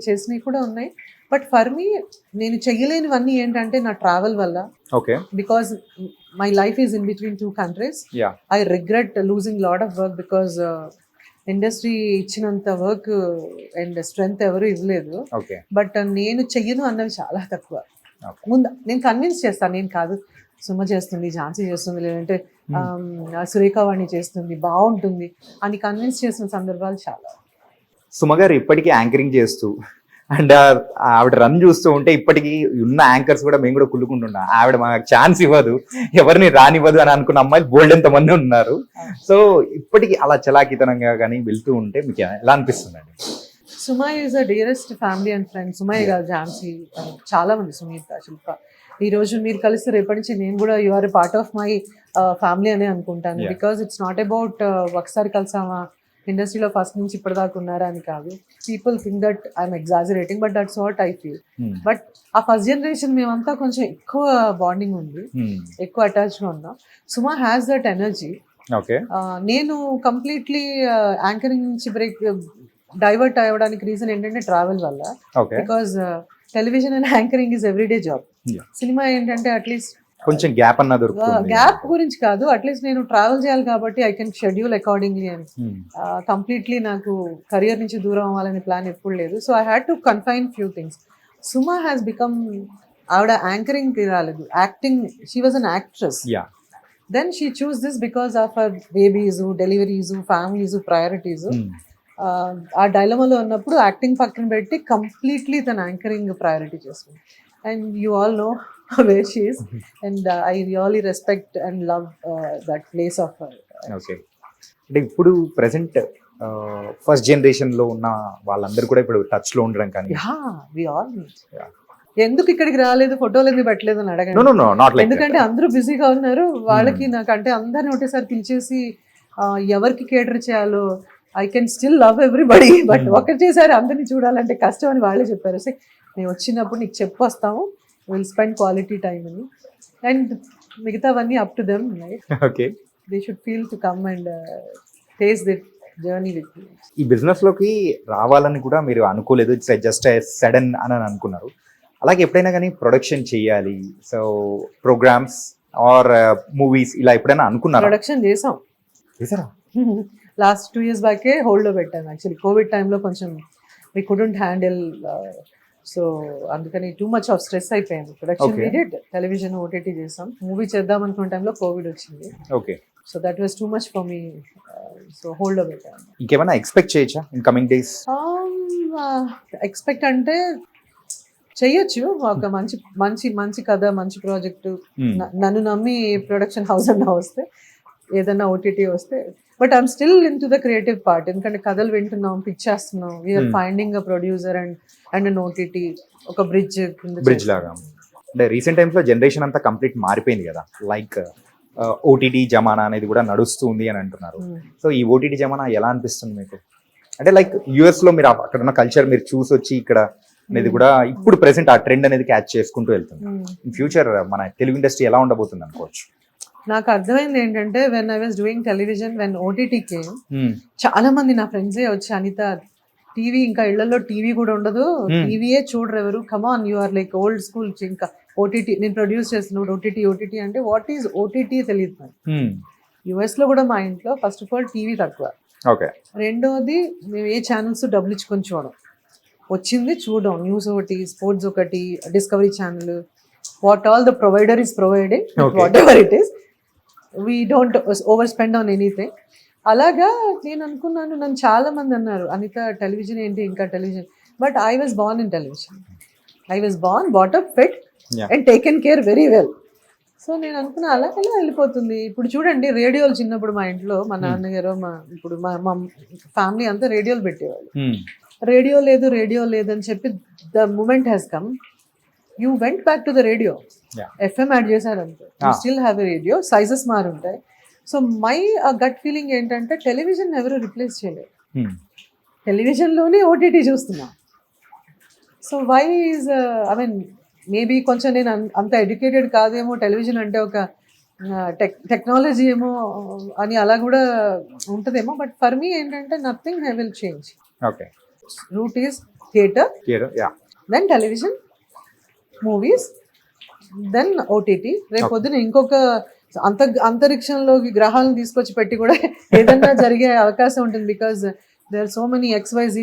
చేసినవి కూడా ఉన్నాయి. బట్ ఫర్ మీ నేను చెయ్యలేనివన్నీ ఏంటంటే నా ట్రావెల్ వల్ల, okay, because my life is in between 2 countries. Yeah, I regret losing lot of work because industry ఇచ్చినంత వర్క్ అండ్ స్ట్రెంగ్త్ ఎవరు ఇవ్వలేదు. ఓకే, బట్ నేను చెయ్యను అన్నవి చాలా తక్కువ. Okay. ముందు నేను కన్విన్స్ చేస్తాను, నేను కాదు సుమ చేస్తుంది, ఝాన్సీ చేస్తుంది, లేదంటే సురేఖ వాణి చేస్తుంది, బాగుంటుంది అని కన్విన్స్ చేసిన సందర్భాలు చాలా. సుమ గారు ఇప్పటికీ యాంకరింగ్ చేస్తూ అండ్ ఆవిడ రన్ చూస్తూ ఉంటే ఇప్పటికీ ఉన్న యాంకర్స్ కూడా మేము కూడా కుళ్ళుకుంటున్నాం, ఆవిడ మాకు ఛాన్స్ ఇవ్వదు, ఎవరిని రానివ్వదు అని అనుకున్న అమ్మాయిలు బోల్డ్ ఎంత మంది ఉన్నారు. సో ఇప్పటికీ అలా చలాకితనంగా కానీ వెళ్తూ ఉంటే మీకు ఎలా అనిపిస్తుందండి? Suma is a dearest family and friend. Sumayya గారు, ఝాన్సీ, చాలా మంది, సునీత, శిల్ప, ఈ రోజు మీరు కలిస్తే రేపటి నుంచి నేను కూడా you are a part of my family అనే అనుకుంటాను. Yeah. Because it's not about ఒకసారి కలిసామా ఇండస్ట్రీలో ఫస్ట్ నుంచి ఇప్పటిదాకా ఉన్నారా అని కాదు. People think that I'm exaggerating, but that's what I feel. But ఆ ఫస్ట్ జనరేషన్ మేమంతా కొంచెం ఎక్కువ బాండింగ్ ఉంది, ఎక్కువ అటాచ్గా ఉన్నాం. Suma has that energy. Okay, నేను కంప్లీట్లీ యాంకరింగ్ నుంచి బ్రేక్ డైవర్ట్ అవ్వడానికి రీజన్ ఏంటంటే ట్రావెల్ వల్ల. Okay, because television and anchoring is everyday job. Yeah. Cinema ఏంటంటే అట్లీస్ట్ కొంచెం గ్యాప్ అన్న దొరుకుతుంది. గ్యాప్ గురించి కాదు, అట్లీస్ట్ నేను ట్రావెల్ చేయాలి కాబట్టి ఐ కెన్ షెడ్యూల్ అకార్డింగ్లీ అని. కంప్లీట్లీ నాకు కెరియర్ నుంచి దూరం అవ్వాలనే ప్లాన్ ఎప్పుడు లేదు. So I had to confine few things. Suma has become, ఆవిడ యాంకరింగ్ రాలేదు, acting, she was an actress. Yeah, then she chose this because of her babies, deliveries, families, priorities. ఆ డైలమాలో ఉన్నప్పుడు యాక్టింగ్ పక్కన పెట్టి కంప్లీట్లీ తన యాంకరింగ్ ప్రయారిటీ చేస్తుంది. And you all know where she is, and I really respect and love that place of her. Okay. అంటే ఇప్పుడు ప్రెసెంట్ ఫస్ట్ జనరేషన్ లో ఉన్న వాళ్ళందరూ కూడా ఇప్పుడు టచ్ లో ఉండడం కానీ, యా వి ఆల్ Yeah. ఎందుకు ఇక్కడికి రాలేదు, ఫోటోలు ఎందుకు పెట్టలేదు అని నో అడగండి. నో నో నాట్ లైక్ ఎందుకంటే అందరూ బిజీగా ఉన్నారు. వాళ్ళకి నాకంటే అందరిని ఒకటేసారి పిలిచేసి ఎవరికి కేటర్ చేయాలో, I can still love everybody, but ఒకటి చేసారి అందరిని చూడాలంటే కష్టం అని వాళ్ళే చెప్పారు. సో మేము వచ్చినప్పుడు నీకు చెప్పొస్తాము, విల్ స్పెండ్ క్వాలిటీ టైం అని, అండ్ మిగతావన్నీ up to them, right? Okay. They should feel to come and taste the journey with me. ఈ బిజినెస్ లోకి రావాలని కూడా మీరు అనుకోలేదు, ఇట్స్ జస్ట్ సడన్ అని అనుకున్నారు. అలాగే ఎప్పుడైనా కానీ ప్రొడక్షన్ చేయాలి, సో ప్రోగ్రామ్స్ ఆర్ మూవీస్ ఇలా ఎప్పుడైనా అనుకున్నారా? ప్రొడక్షన్ చేసాం చేశారా? లాస్ట్ 2 years బ్యాకే హోల్డ్లో పెట్టాను. యాక్చువల్లీ కోవిడ్ టైంలో కొంచెం వీ కుడెంట్ హ్యాండిల్, సో అందుకని టూ మచ్ ఆఫ్ స్ట్రెస్ అయిపోయింది. Production Okay. వీడియడ్, టెలివిజన్ ఓటీటీ చేసాం. మూవీ చేద్దాం అనుకున్న టైంలో కోవిడ్ వచ్చింది. Okay. So that was too much for me, so హోల్డ్లో పెట్టాను. ఇంకేమైనా ఎక్స్పెక్ట్ చేయొచ్చా ఇన్ కమింగ్ డేస్? ఎక్స్పెక్ట్ అంటే చెయ్యొచ్చు, ఒక మంచి మంచి మంచి కథ, మంచి ప్రాజెక్టు, నన్ను నమ్మి ప్రొడక్షన్ హౌస్ అన్నా వస్తే, ఏదన్నా ఓటీటీ వస్తే. But I'm still in to the creative part, ఎందుకంటే కథలు వింటున్నాం, పిచ్ చేస్తున్నాం, we're finding a producer and an OTT, ఒక బ్రిడ్జ్ లాగా. అంటే రీసెంట్ టైమ్స్ లో జనరేషన్ అంతా కంప్లీట్ మారిపోయింది కదా, లైక్ ఓటీటీ జమానా అనేది కూడా నడుస్తుంది అని అంటున్నారు. సో ఈ ఓటీటీ జమానా ఎలా అనిపిస్తుంది మీకు? అంటే లైక్ యుఎస్ లో మీరు అక్కడ ఉన్న కల్చర్ మీరు చూసి వచ్చి ఇక్కడ అనేది కూడా ఇప్పుడు ప్రెసెంట్ ఆ ట్రెండ్ అనేది క్యాచ్ చేసుకుంటూ వెళ్తుంది. ఇన్ ఫ్యూచర్ మన తెలుగు ఇండస్ట్రీ ఎలా ఉండబోతుంది అనుకోవచ్చు? నాకు అర్థమైంది ఏంటంటే, when I was doing television, when OTT came, చాలా మంది నా ఫ్రెండ్సే వచ్చి, అనిత టీవీ ఇంకా ఇళ్లలో టీవీ కూడా ఉండదు, టీవీయే చూడరు ఎవరు, come on you are like old school, ఇంకా ఓటీటీ నేను ప్రొడ్యూస్ చేస్తున్నాడు, ఓటీటీ అంటే వాట్ ఈజ్ ఓటీటీ తెలియదు నాకు. యుఎస్ లో కూడా మా ఇంట్లో ఫస్ట్ ఆఫ్ ఆల్ టీవీ తక్కువ, ఓకే. రెండోది మేము ఏ ఛానల్స్ డబ్బులు ఇచ్చుకొని చూడడం, వచ్చింది చూడడం, న్యూస్ ఒకటి, స్పోర్ట్స్ ఒకటి, discovery channel, what all the provider is providing, what ever it is, we don't over spend on anything. అలాగా నేను అనుకున్నాను, నన్ను చాలా మంది అన్నారు, అనిత టెలివిజన్ ఏంటి ఇంకా television, but I was born in television, I was born, బాటప్, fit and taken care very well. So నేను అనుకున్నా అలా ఎలా వెళ్ళిపోతుంది. ఇప్పుడు చూడండి, రేడియోలు చిన్నప్పుడు మా ఇంట్లో మా నాన్నగారు, ఇప్పుడు మా ఫ్యామిలీ అంతా రేడియోలు పెట్టేవాళ్ళు. రేడియో లేదు అని చెప్పి the moment has come, you went back to the radio, FM add చేశారంటే you still have a radio, sizes మారుంటాయి, సో మై గట్ ఫీలింగ్ ఏంటంటే టెలివిజన్ ఎవరు రిప్లేస్ చేయలేదు. టెలివిజన్లోనే ఓటీటీ చూస్తున్నా. So why is I mean maybe కొంచెం నేను అంత ఎడ్యుకేటెడ్ కాదేమో, టెలివిజన్ అంటే ఒక టెక్నాలజీ ఏమో అని అలా కూడా ఉంటుందేమో. బట్ ఫర్ మీ ఏంటంటే nothing I will change. Okay, route is theatre, then television, movies, then OTT. రేపు పొద్దున ఇంకొక అంతరిక్షంలోకి గ్రహాలను తీసుకొచ్చి పెట్టి కూడా ఏదన్నా జరిగే అవకాశం ఉంటుంది. Because there are so many XYZ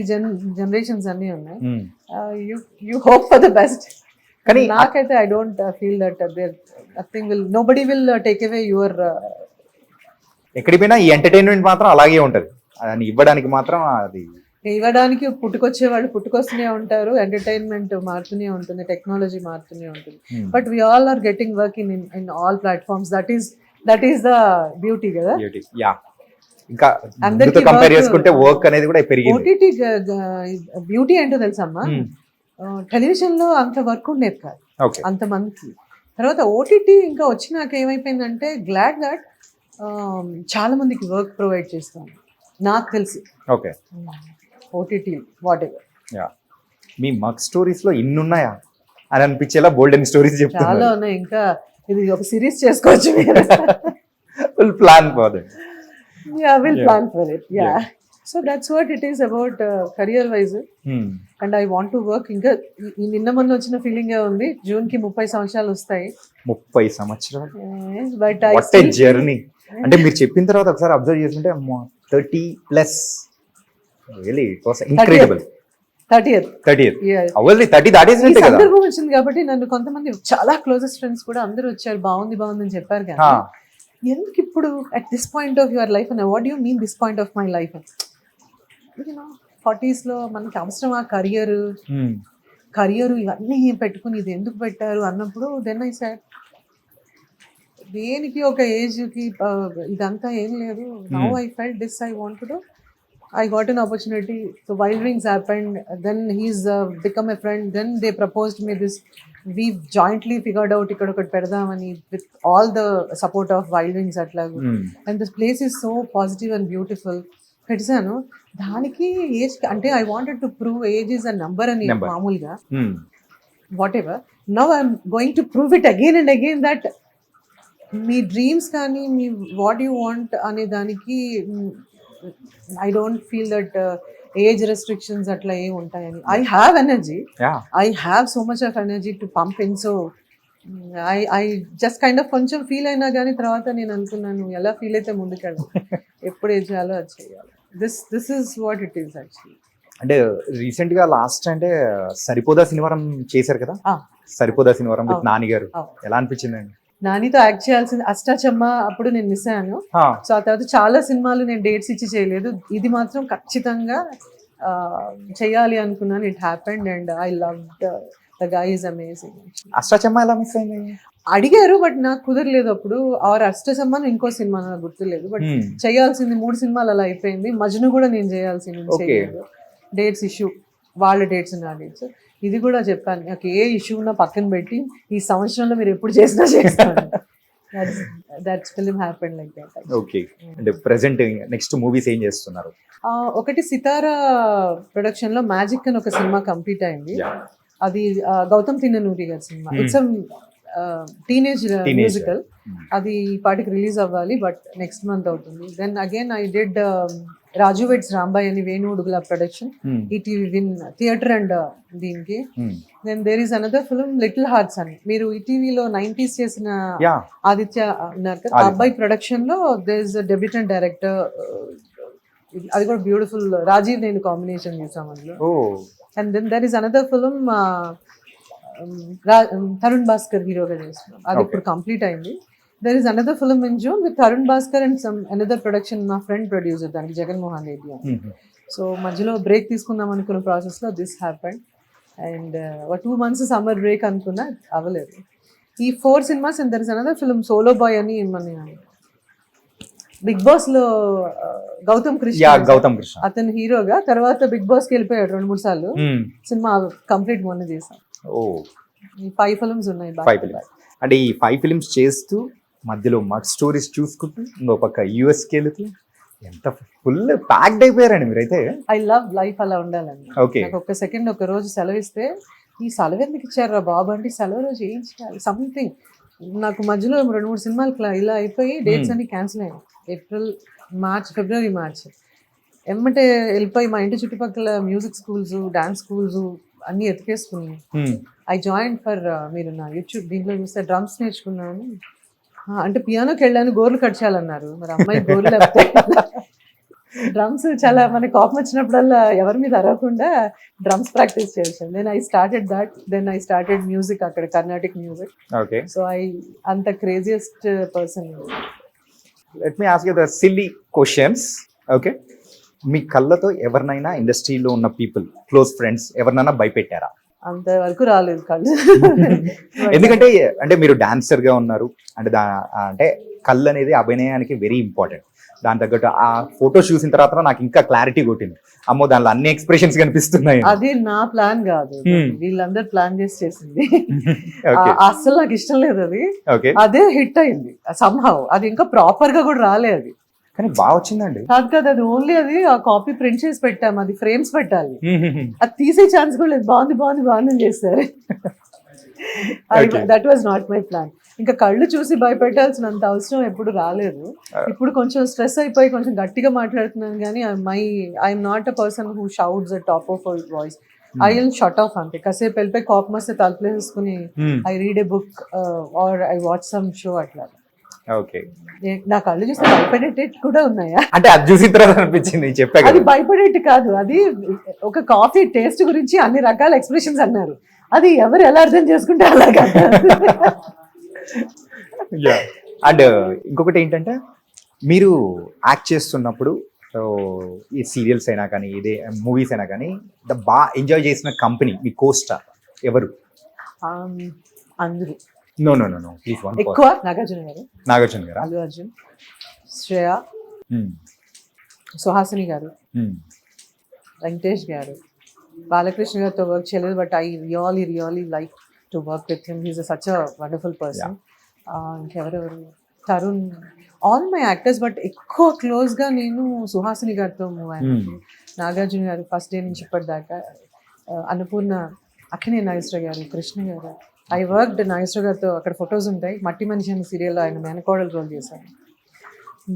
generations అన్నీ ఉన్నాయి. You hope for the best. కానీ నాకైతే I don't feel that there nothing will, nobody will take away your. ఎక్కడికి పోయినా ఈ ఎంటర్టైన్మెంట్ మాత్రం అలాగే ఉంటది, అని ఇవ్వడానికి మాత్రం అది ఇవ్వడానికి పుట్టుకొచ్చే వాళ్ళు పుట్టుకొస్తూనే ఉంటారు. ఎంటర్టైన్మెంట్ మారుతూనే ఉంటుంది, టెక్నాలజీ మారుతూనే ఉంటుంది. But we all are getting work in all platforms. That is the beauty కదా. ఇంకా అందరితో కంపేర్ చేసుకుంటే వర్క్ అనేది కూడా పెరిగింది. ఓటీటీ బ్యూటీ ఏంటో తెలుసమ్మా, టెలివిజన్ లో అంత వర్క్ ఉండేది కాదు అంత మంది. తర్వాత ఓటీటీ ఇంకా వచ్చినాక ఏమైపోయిందంటే గ్లాడ్ దట్ చాలా మందికి వర్క్ ప్రొవైడ్ చేస్తాను నాకు తెలిసి. Okay, OTT what ever. Me mug stories లో ఇన్ని ఉన్నాయా అని అనిపించేలా బోల్డెన్ స్టోరీస్ చెప్తాను. చాలా ఉన్నాయి, ఇంకా ఇది ఒక సిరీస్ చేసుకోవచ్చు మీరు. Will plan for that. Yeah, we'll plan for it. Yeah. So that's what it is about career wise. And I want to work. ఇంకా నిన్న మొన్న వచ్చిన ఫీలింగ్ ఉంది. జూన్ కి 30 సంవత్సరాలు వస్తాయి. 30 సంవత్సరాలు. But what a journey. అంటే మీరు చెప్పిన తర్వాత ఒకసారి అబ్జర్వ్ చేసుకుంటే 30+. Really it was incredible. 30th. అవల్ది 30 దాటేసినట్టే కదా. సందర్భం వచ్చింది కాబట్టి నన్ను కొంతమంది చాలా క్లోజెస్ట్ ఫ్రెండ్స్ కూడా అందరూ వచ్చారు, బాగుంది అని చెప్పారు. కానీ ఎందుకు ఇప్పుడు at this point of your life అని, what you mean this point of my life అని. 40s లో మనకి అవసరం ఆ కరియర్ ఇవన్నీ పెట్టుకుని ఇది ఎందుకు పెట్టారు అన్నప్పుడు దెన్ ఐ సెడ్ దేనికి ఒక ఏజ్కి ఇదంతా ఏం లేదు. Now I felt this I want to do. I got an opportunity. So Wild Wings happened. Then he's become a friend. Then they proposed me this. We've jointly figured out ikkada okati pedadamani with all the support of Wild Wings atlagu. And this place is so positive and beautiful. Pedisanu daniki age ante I wanted to prove age is a number ani maamulga. Whatever. Now I'm going to prove it again and again that me dreams కానీ me what you want అనే దానికి I don't feel that age restrictions atla em untayani. I have energy. I have so much of energy to pump in. So I just kind of కొంచెం feel అయినా కానీ తర్వాత నేను అనుకున్నాను ఎలా feel అయితే ముందుకెళ్ళాలి, ఎప్పుడు ఏం చేయాలో అది చేయాలి. This is what it is actually. అంటే రీసెంట్ గా లాస్ట్ అంటే సరిపోదా శనివారం చేశారు కదా. సరిపోదా శనివారం విత్ నాని గారు, ఎలా అనిపించిందండి? నానితో యాక్ట్ చేయాల్సింది అష్టాచమ్మ, అప్పుడు నేను మిస్ అయ్యాను. సో ఆ తర్వాత చాలా సినిమాలు నేను డేట్స్ ఇచ్చి చేయలేదు, ఇది మాత్రం ఖచ్చితంగా చేయాలి అనుకున్నాను. It happened and I love the guy is amazing. Ashtachamma ఎలా మిస్ అయింది? అడిగారు బట్ నాకు కుదరలేదు అప్పుడు. ఆర్ అష్టచమ్మ ఇంకో సినిమా నాకు గుర్తులేదు. బట్ చేయాల్సింది 3 సినిమాలు అలా అయిపోయింది. మజ్ను కూడా నేను చేయాల్సింది, చేయలేదు. డేట్స్ ఇష్యూ, వాళ్ళ డేట్స్ నా డేట్స్. ఇది కూడా చెప్పాను, నాకు ఏ ఇష్యూ ఉన్నా పక్కన పెట్టి ఈ సంవత్సరంలో మీరు ఎప్పుడు చేసినా చేస్తాను. That's film happened like that. Okay, అంటే ప్రెజెంట్ నెక్స్ట్ మూవీస్ ఏం చేస్తున్నారు? ఒకటి సితారా ప్రొడక్షన్ లో మ్యాజిక్ అని ఒక సినిమా కంప్లీట్ అయింది. అది గౌతమ్ తిన్ననూరి గారి సినిమా. It's teenage musical. అది ఈ పాటికి రిలీజ్ అవ్వాలి బట్ నెక్స్ట్ మంత్ అవుతుంది. Then again I did Raju weds Rambai అని Venu Udugula production, ETV Win theatre and దీనికి. Then there is another film Little Hearts అని, మీరు ఈటీవీలో 90s చేసిన ఆదిత్య ఉన్నారు కదా, ఆ అబ్బాయి ప్రొడక్షన్ లో దేర్ ఇస్ డెబ్యూటెంట్ డైరెక్టర్. అది కూడా బ్యూటిఫుల్, రాజీవ్ నేను కాంబినేషన్ చేసాం అందులో. And then there is another film Tarun Bhaskar హీరోగా చేస్తున్నాం, అది ఇప్పుడు కంప్లీట్ అయింది. There is another film in June with Tarun Bhaskar and some another production, my friend producer దానికి జగన్ మోహన్ రెడ్డి అని. సో మధ్యలో బ్రేక్ తీసుకుందాం అనుకున్న ప్రాసెస్ లో this happened. And 2 months summer break అనుకున్నా, అవ్వలేదు. ఈ 4 cinemas and there is another film solo boy అని మన బిగ్ బాస్ లో గౌతమ్ కృష్ణ అతను హీరోగా, తర్వాత బిగ్ బాస్ కి వెళ్ళిపోయాడు 2-3 సార్లు. సినిమా కంప్లీట్ మొన్న చేసాం. ఈ 5 ఫిల్మ్స్ ఉన్నాయి. అంటే ఈ 5 ఫిల్మ్స్ చేస్తూ మధ్యలో మడ్ స్టోరీస్ చూసుకుంటూ ఇంకో పక్క యూఎస్కి వెళుతూ ఎంత ఫుల్ ప్యాక్డ్ అయిపోయారండి మీరైతే. ఐ లవ్ లైఫ్ అలా ఉండాలండి. ఓకే. నాకు ఒక్క సెకండ్ ఒక రోజు సెలవు ఇస్తే ఈ సెలవు ఎందుకు ఇచ్చారా బాబు అంటే సెలవు రోజు ఏం చేయాలి సంథింగ్. నాకు మధ్యలో 2-3 సినిమాలు ఇలా అయిపోయి డేట్స్ అన్ని క్యాన్సిల్ అయ్యాయి. ఏప్రిల్, మార్చ్, ఫిబ్రవరి, మార్చ్ ఎమ్మటే వెళ్ళిపోయి మా ఇంటి చుట్టుపక్కల మ్యూజిక్ స్కూల్స్, డాన్స్ స్కూల్స్ అన్నీ ఎతికేసుకుని ఐ జాయిన్ ఫర్ మీరు నా యూట్యూబ్ దీంట్లో చూస్తే డ్రమ్స్ నేర్చుకున్నాను. అంటే పియానోకి వెళ్ళాను, గోర్లు కట్ చేయాలన్నారు. మరి అమ్మాయి గోర్లు లేకపోతే డ్రమ్స్ చాలా మనకి కోపం వచ్చినప్పుడల్లా ఎవరి మీద అరవకుండా డ్రమ్స్ ప్రాక్టీస్ చేసాను. Then I started that. Then I started music అక్కడ, కర్ణాటిక్ మ్యూజిక్. ఓకే. సో అంత craziest person. Let me ask you the silly questions. Okay. మీ కళ్ళతో ఎవరినైనా ఇండస్ట్రీలో ఉన్న పీపుల్, క్లోజ్ ఫ్రెండ్స్ ఎవరినైనా భయపెట్టారా? అంతవరకు రాలేదు కళ్ళు. ఎందుకంటే అంటే మీరు డాన్సర్ గా ఉన్నారు అంటే అంటే కళ్ళు అనేది అభినయానికి వెరీ ఇంపార్టెంట్. దాని తగ్గట్టు ఆ ఫోటో చూసిన తర్వాత నాకు ఇంకా క్లారిటీ కొట్టింది, అమ్మో దానిలో అన్ని ఎక్స్ప్రెషన్స్ కనిపిస్తున్నాయి. అది నా ప్లాన్ కాదు, వీళ్ళందరూ ప్లాన్ చేసి చేసింది. Okay. అస్సలు నాకు ఇష్టం లేదు అది. ఓకే. అదే హిట్ అయింది సంహవ్. అది ఇంకా ప్రాపర్ గా కూడా రాలేదు అది. కానీ బాగా వచ్చిందండి. కాదు అది ఓన్లీ అది ఆ కాపీ ప్రింట్ చేసి పెట్టాము, అది ఫ్రేమ్స్ పెట్టాలి, అది తీసే ఛాన్స్ కూడా లేదు. బాగుంది అని చేస్తారు. That was not my plan. ఇంకా కళ్ళు చూసి భయపెట్టాల్సినంత అవసరం ఎప్పుడు రాలేదు. ఇప్పుడు కొంచెం స్ట్రెస్ అయిపోయి కొంచెం గట్టిగా మాట్లాడుతున్నాను కానీ I'm not a person who shouts at top of our voice. I will shut off అంతే. కాసేపు వెళ్ళిపోయి కోపం వస్తే తలుపులేసుకుని I read a book or I watch some show అట్లా. ఓకే. నా కళ్ళు చూస్తే భయపడేటట్టు కూడా ఉన్నాయా అంటే అది చూసిన తర్వాత అనిపించింది చెప్పా. అది భయపడేట్టు కాదు, అది ఒక కాఫీ టేస్ట్ గురించి అన్ని రకాల ఎక్స్ప్రెషన్స్ అన్నారు. అది ఎవరు ఎలా అర్థం చేసుకుంటే అలాగా. అండ్ ఇంకొకటి ఏంటంటే మీరు యాక్ట్ చేస్తున్నప్పుడు ఈ సీరియల్స్ అయినా కానీ ఇదే మూవీస్ అయినా కానీ బాగా ఎంజాయ్ చేసిన కంపెనీ మీ కోస్టార్ ఎవరు? అందరూ. No no no no please one. ఎక్కువ నాగార్జున గారు, అల్లు అర్జున్, శ్రేయ, సుహాసిని గారు, వెంకటేష్ గారు. బాలకృష్ణ గారితో వర్క్ చేయలేదు, but I really like to work with him. He's such a wonderful person. ఇంకెవరెవరు, Tarun, all my actors. But ఎక్కువ క్లోజ్గా నేను సుహాసిని గారితో మూవ్ అయ్యాను. నాగార్జున గారు ఫస్ట్ డే నుంచి ఇప్పటిదాకా, అన్నపూర్ణ, అక్కినే నాగేశ్వర గారు, కృష్ణ గారు. ఐ వర్క్డ్ నాగేశ్వర గారితో, అక్కడ ఫొటోస్ ఉంటాయి. మట్టి మనిషి అనే సీరియల్లో ఆయన మేనకోడలు రోల్ చేశాను.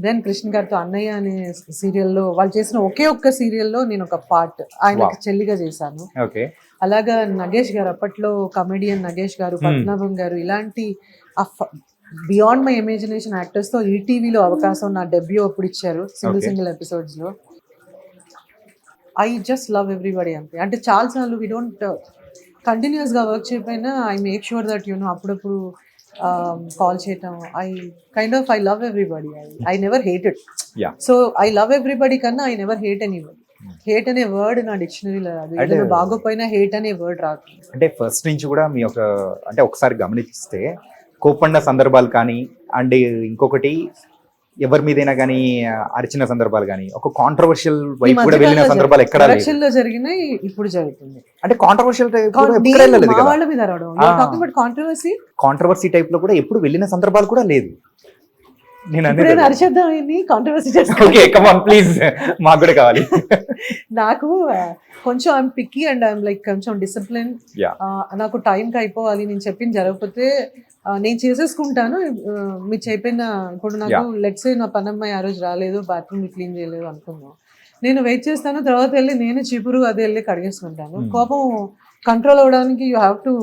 దెన్ కృష్ణ గారితో అన్నయ్య అనే సీరియల్లో, వాళ్ళు చేసిన ఒకే ఒక్క సీరియల్లో నేను ఒక పార్ట్ ఆయనకి చెల్లిగా చేశాను. అలాగా నగేష్ గారు, అప్పట్లో కమెడియన్ నగేష్ గారు, పద్మనాభం గారు, ఇలాంటి బియాండ్ మై ఇమాజినేషన్ యాక్టర్స్తో ఈటీవీలో అవకాశం నా డెబ్యూ అప్పుడు ఇచ్చారు, సింగిల్ ఎపిసోడ్స్లో. ఐ జస్ట్ లవ్ ఎవ్రీబడి అంతే. అంటే చాలాసార్లు వీ డోంట్ కంటిన్యూస్గా వర్క్ చేయకపోయినా ఐ మేక్ షూర్ దట్ అప్పుడప్పుడు కాల్ చేయటం. I love everybody. I never hated. So I love everybody కన్నా I never hate anybody. Hate అనే వర్డ్ నా డిక్షనరీలో రాదు. ఏదైనా బాగోపోయినా హేట్ అనే వర్డ్ రాదు. అంటే ఫస్ట్ నుంచి కూడా మీ అంటే ఒకసారి గమనిస్తే కోపండ సందర్భాలు కానీ, అండ్ ఇంకొకటి ఎవరి మీదైనా కానీ అరిచిన సందర్భాలు కానీ, ఒక కాంట్రవర్షియల్ వైపు కూడా వెళ్ళిన సందర్భాలు ఎక్కడ ఎలక్షన్లో జరిగినాయి, ఇప్పుడు జరుగుతుంది. అంటే కాంట్రవర్షియల్ కాంట్రవర్సీ టైప్ లో కూడా ఎప్పుడు వెళ్ళిన సందర్భాలు కూడా లేదు. నేను అరిచేద్దాం కాంట్రవర్సీ ప్లీజ్, మాకు కూడా కావాలి. నాకు కొంచెం I'm picky and I'm like కొంచెం డిసిప్లిన్. నాకు టైంకి అయిపోవాలి, నేను చెప్పింది జరగకపోతే నేను చేసేసుకుంటాను. మీరు చెప్పిన ఇప్పుడు నాకు లెట్స్ నా పనమ్మాయి ఆ రోజు రాలేదు, బాత్రూమ్ క్లీన్ చేయలేదు అనుకున్నాను, నేను వెయిట్ చేస్తాను. తర్వాత వెళ్ళి నేను చీపురు అదే వెళ్ళి కడిగేసుకుంటాను. కోపం కంట్రోల్ అవ్వడానికి యూ హ్యావ్ టు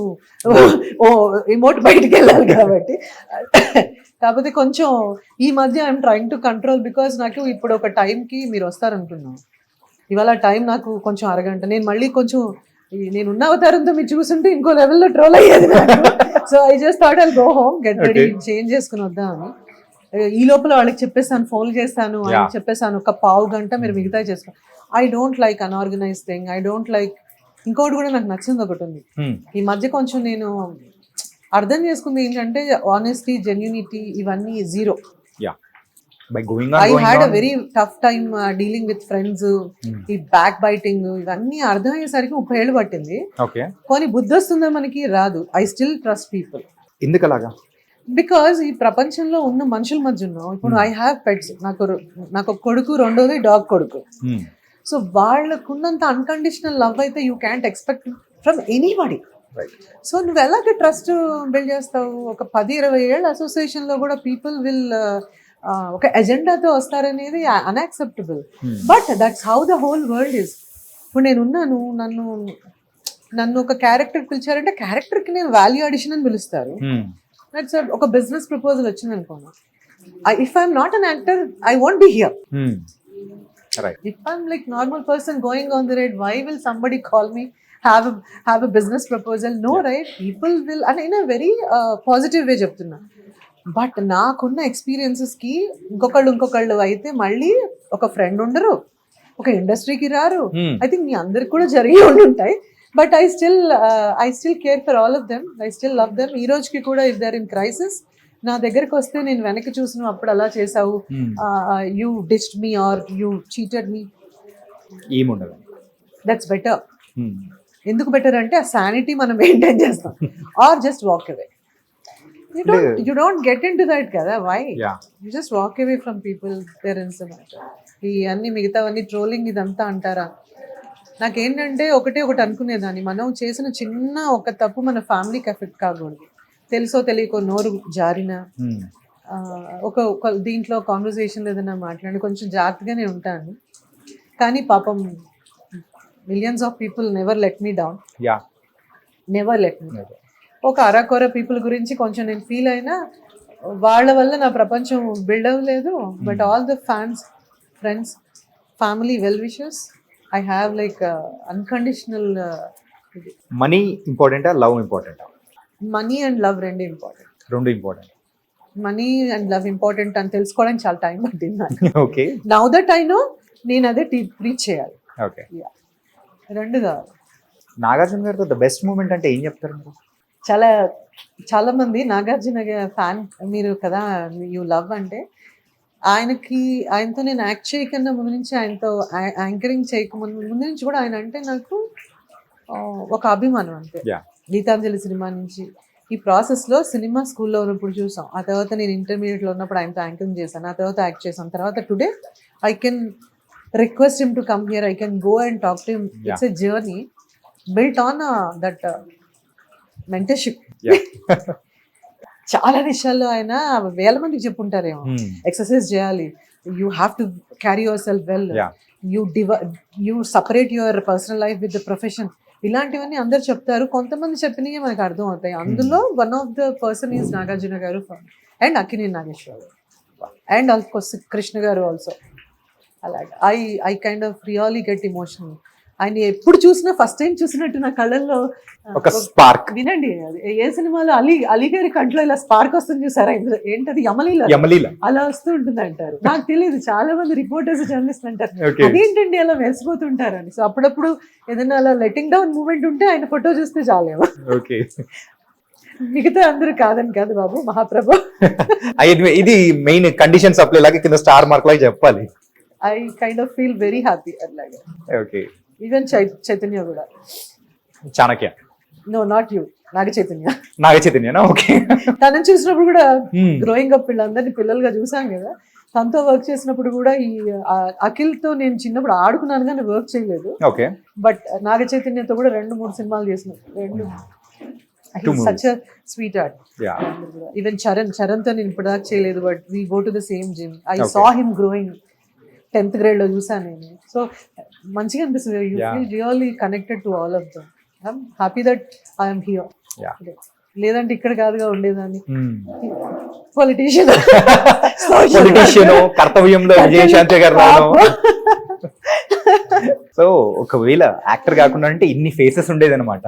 ఎమోట్ బయటికి వెళ్ళాలి కాబట్టి. కాకపోతే కొంచెం ఈ మధ్య I'm trying to control, because నాకు ఇప్పుడు ఒక టైంకి మీరు వస్తారనుకున్నాను. ఇవాళ టైం నాకు కొంచెం అరగంట, నేను మళ్ళీ కొంచెం నేనున్న అవతారంతో మీరు చూస్తుంటే ఇంకో లెవెల్లో ట్రోల్ అయ్యేది. So I just thought I'll go home, get ready, change చేసుకుని వద్దామని. ఈ లోపల వాళ్ళకి చెప్పేస్తాను, ఫోన్ చేస్తాను, వాళ్ళకి చెప్పేస్తాను ఒక పావు గంట మీరు మిగతా చేసుకో. I don't like unorganised thing. I don't like. ఇంకోటి కూడా నాకు నచ్చింది ఒకటి ఉంది ఈ మధ్య, కొంచెం నేను అర్థం చేసుకుంది ఏంటంటే ఆనెస్టీ, జెన్యూనిటీ ఇవన్నీ zero. I had a very tough time dealing with friends. ఈ బ్యాక్ బైటింగ్ ఇవన్నీ అర్థమయ్యేసరికి 30 ఏళ్ళు పట్టింది. కానీ బుద్ధి వస్తుందా మనకి రాదు. I still trust people. ఎందుకలాగా? బికాజ్ ఈ ప్రపంచంలో ఉన్న మనుషుల మధ్య ఉన్నాం. ఇప్పుడు ఐ హ్యావ్ పెట్స్, నాకు ఒక కొడుకు, రెండోది డాగ్ కొడుకు. సో వాళ్ళకున్నంత అన్కండిషనల్ లవ్ అయితే you can't expect from anybody. So నువ్వు ఎలాగ ట్రస్ట్ బిల్డ్ చేస్తావు? ఒక 10-20 ఏళ్ళ అసోసియేషన్లో కూడా పీపుల్ విల్ ఒక ఎజెండాతో వస్తారనేది unacceptable. But that's how the whole world is. ఇప్పుడు నేను ఉన్నాను, నన్ను ఒక క్యారెక్టర్ పిలిచారంటే క్యారెక్టర్కి నేను వాల్యూ అడిషన్ అని పిలుస్తారు. దట్స్ ఒక బిజినెస్ ప్రపోజల్ వచ్చింది అనుకోండి, if I'm not an actor I won't be here. If I'm like normal person going on the road, why will somebody call me, have a business proposal? No, right? People will, and in a very positive way చెప్తున్నా. But నాకున్న ఎక్స్పీరియన్సెస్కి ఇంకొకళ్ళు అయితే మళ్ళీ ఒక friend ఉండరు, ఒక ఇండస్ట్రీకి రారు. ఐ థింక్ మీ అందరికి కూడా జరిగి ఉంటాయి. But I still care for all of them. I still love them. ఈ రోజుకి కూడా if they are in crisis నా దగ్గరకు వస్తే నేను వెనక్కి చూసిన అప్పుడు అలా చేసావు, you ditched me or you cheated me, ఏముండదు. That's better. ఎందుకు బెటర్ అంటే ఆ శానిటీ మనం మెయింటైన్ చేస్తాం. Or just walk away. You don't get into that కదా. Why? You just walk away from people. There is a matter. ఈ అన్ని మిగతావన్నీ ట్రోలింగ్ ఇదంతా అంటారా? నాకేంటంటే ఒకటి అనుకునేదాన్ని, మనం చేసిన చిన్న ఒక తప్పు మన ఫ్యామిలీకి ఎఫెక్ట్ కాకూడదు. తెలుసో తెలియకో నోరు జారిన ఒక దీంట్లో కాన్వర్సేషన్ ఏదైనా మాట్లాడి కొంచెం జాగ్రత్తగానే ఉంటాను. కానీ పాపం millions of people never let me down. Never let me. ఒక అరకొర పీపుల్ గురించి కొంచెం నేను ఫీల్ అయినా వాళ్ళ వల్ల నా ప్రపంచం బిల్డ్ అవ్వలేదు. But all the fans, friends, family, well wishers, I have like unconditional. Money ఇంపార్టెంటా, లవ్ ఇంపార్టెంటా? మనీ అండ్ లవ్ రెండు important. Money and love important అని తెలుసుకోవడానికి చాలా టైం పట్టింది. Okay, now that I know, నేను అదే రీచ్ చేయాలి. ఓకే, రెండు కావాలి. నాగార్జున గారితో ద బెస్ట్ మూమెంట్ అంటే ఏం చెప్తారు మీరు? చాలా మంది నాగార్జున ఫ్యాన్ మీరు కదా, యూ లవ్ అంటే ఆయనతో నేను యాక్ట్ చేయకన్నా ముందు నుంచి, ఆయనతో యాంకరింగ్ చేయకముందు నుంచి కూడా ఆయన అంటే నాకు ఒక అభిమానం అంతే. గీతాంజలి సినిమా నుంచి ఈ ప్రాసెస్లో సినిమా స్కూల్లో ఉన్నప్పుడు చూసాం, ఆ తర్వాత నేను ఇంటర్మీడియట్లో ఉన్నప్పుడు ఆయనతో యాంకరింగ్ చేశాను, ఆ తర్వాత యాక్ట్ చేశాను, తర్వాత today I can request him to come here, I can go and talk to him. It's a journey built on that mentorship. చాలా విషయాల్లో ఆయన 1000 మందికి చెప్పుంటారేమో, ఎక్సర్సైజ్ చేయాలి, you have to carry yourself well, you separate your personal life with the profession, ఇలాంటివన్నీ అందరు చెప్తారు. కొంతమంది చెప్పినవి మనకు అర్థం అవుతాయి. అందులో one of the person is Nagarjuna garu and Akkineni Nageswara Rao and of course Krishna గారు ఆల్సో. అలాగే I kind of really get emotional. ఆయన ఎప్పుడు చూసినా ఫస్ట్ టైం చూసినట్టు నా కళ్ళల్లో ఒక స్పార్క్. వినండి, ఏ సినిమాలో అలీ గారి కంట్లో ఇలా స్పార్క్ వస్తుంది చూసారా, ఏంటది యమలీల అలా వస్తూ ఉంటుంది అంటారు. నాకు తెలియదు, చాలా మంది రిపోర్టర్స్, జర్నలిస్ట్ అంటారు అదేంటండి అలా మెరిసిపోతుంటారని. సో అప్పుడప్పుడు ఏదైనా అలా లెట్టింగ్ డౌన్ మూమెంట్ ఉంటే ఆయన ఫోటో చూస్తే చాలేమో. మిగతా అందరూ కాదని కాదు బాబు, మహాప్రభు. ఇది మెయిన్ కండిషన్ సప్లై లాగా కింద స్టార్ మార్క్ లాగా చెప్పాలి. I kind of feel very happy అట్లాగే. ఓకే, ఈవెన్ చైతన్య కూడా. Chanakya? No, not you, Naga Chaitanya. Okay, తనని చూసినప్పుడు కూడా గ్రోయింగ్ అప్ వీళ్ళందరినీ పిల్లలుగా చూసాం కదా, తనతో వర్క్ చేసినప్పుడు కూడా ఈ అఖిల్తో నేను చిన్నప్పుడు ఆడుకున్నాను కానీ వర్క్ చేయలేదు. ఓకే, బట్ నాగ చైతన్యతో కూడా 2-3 సినిమాలు చేసిన, such sweet art. Even Charan తో నేను ఇప్పటిదాకా చేయలేదు, but we go to the same gym. I saw him growing. 10th grade లో చూసాను నేను. సో మంచిగా అనిపిస్తుంది. You feel really connected to all of them. I'm happy that I'm here. లేదంటే ఇక్కడ కాదుగా ఉండేదాన్ని. పొలిటీషియన్ కర్తవ్యంలో విజయశాంతి గారు. సో ఒకవేళ యాక్టర్ కాకుండా అంటే ఇన్ని ఫేసెస్ ఉండేది అనమాట.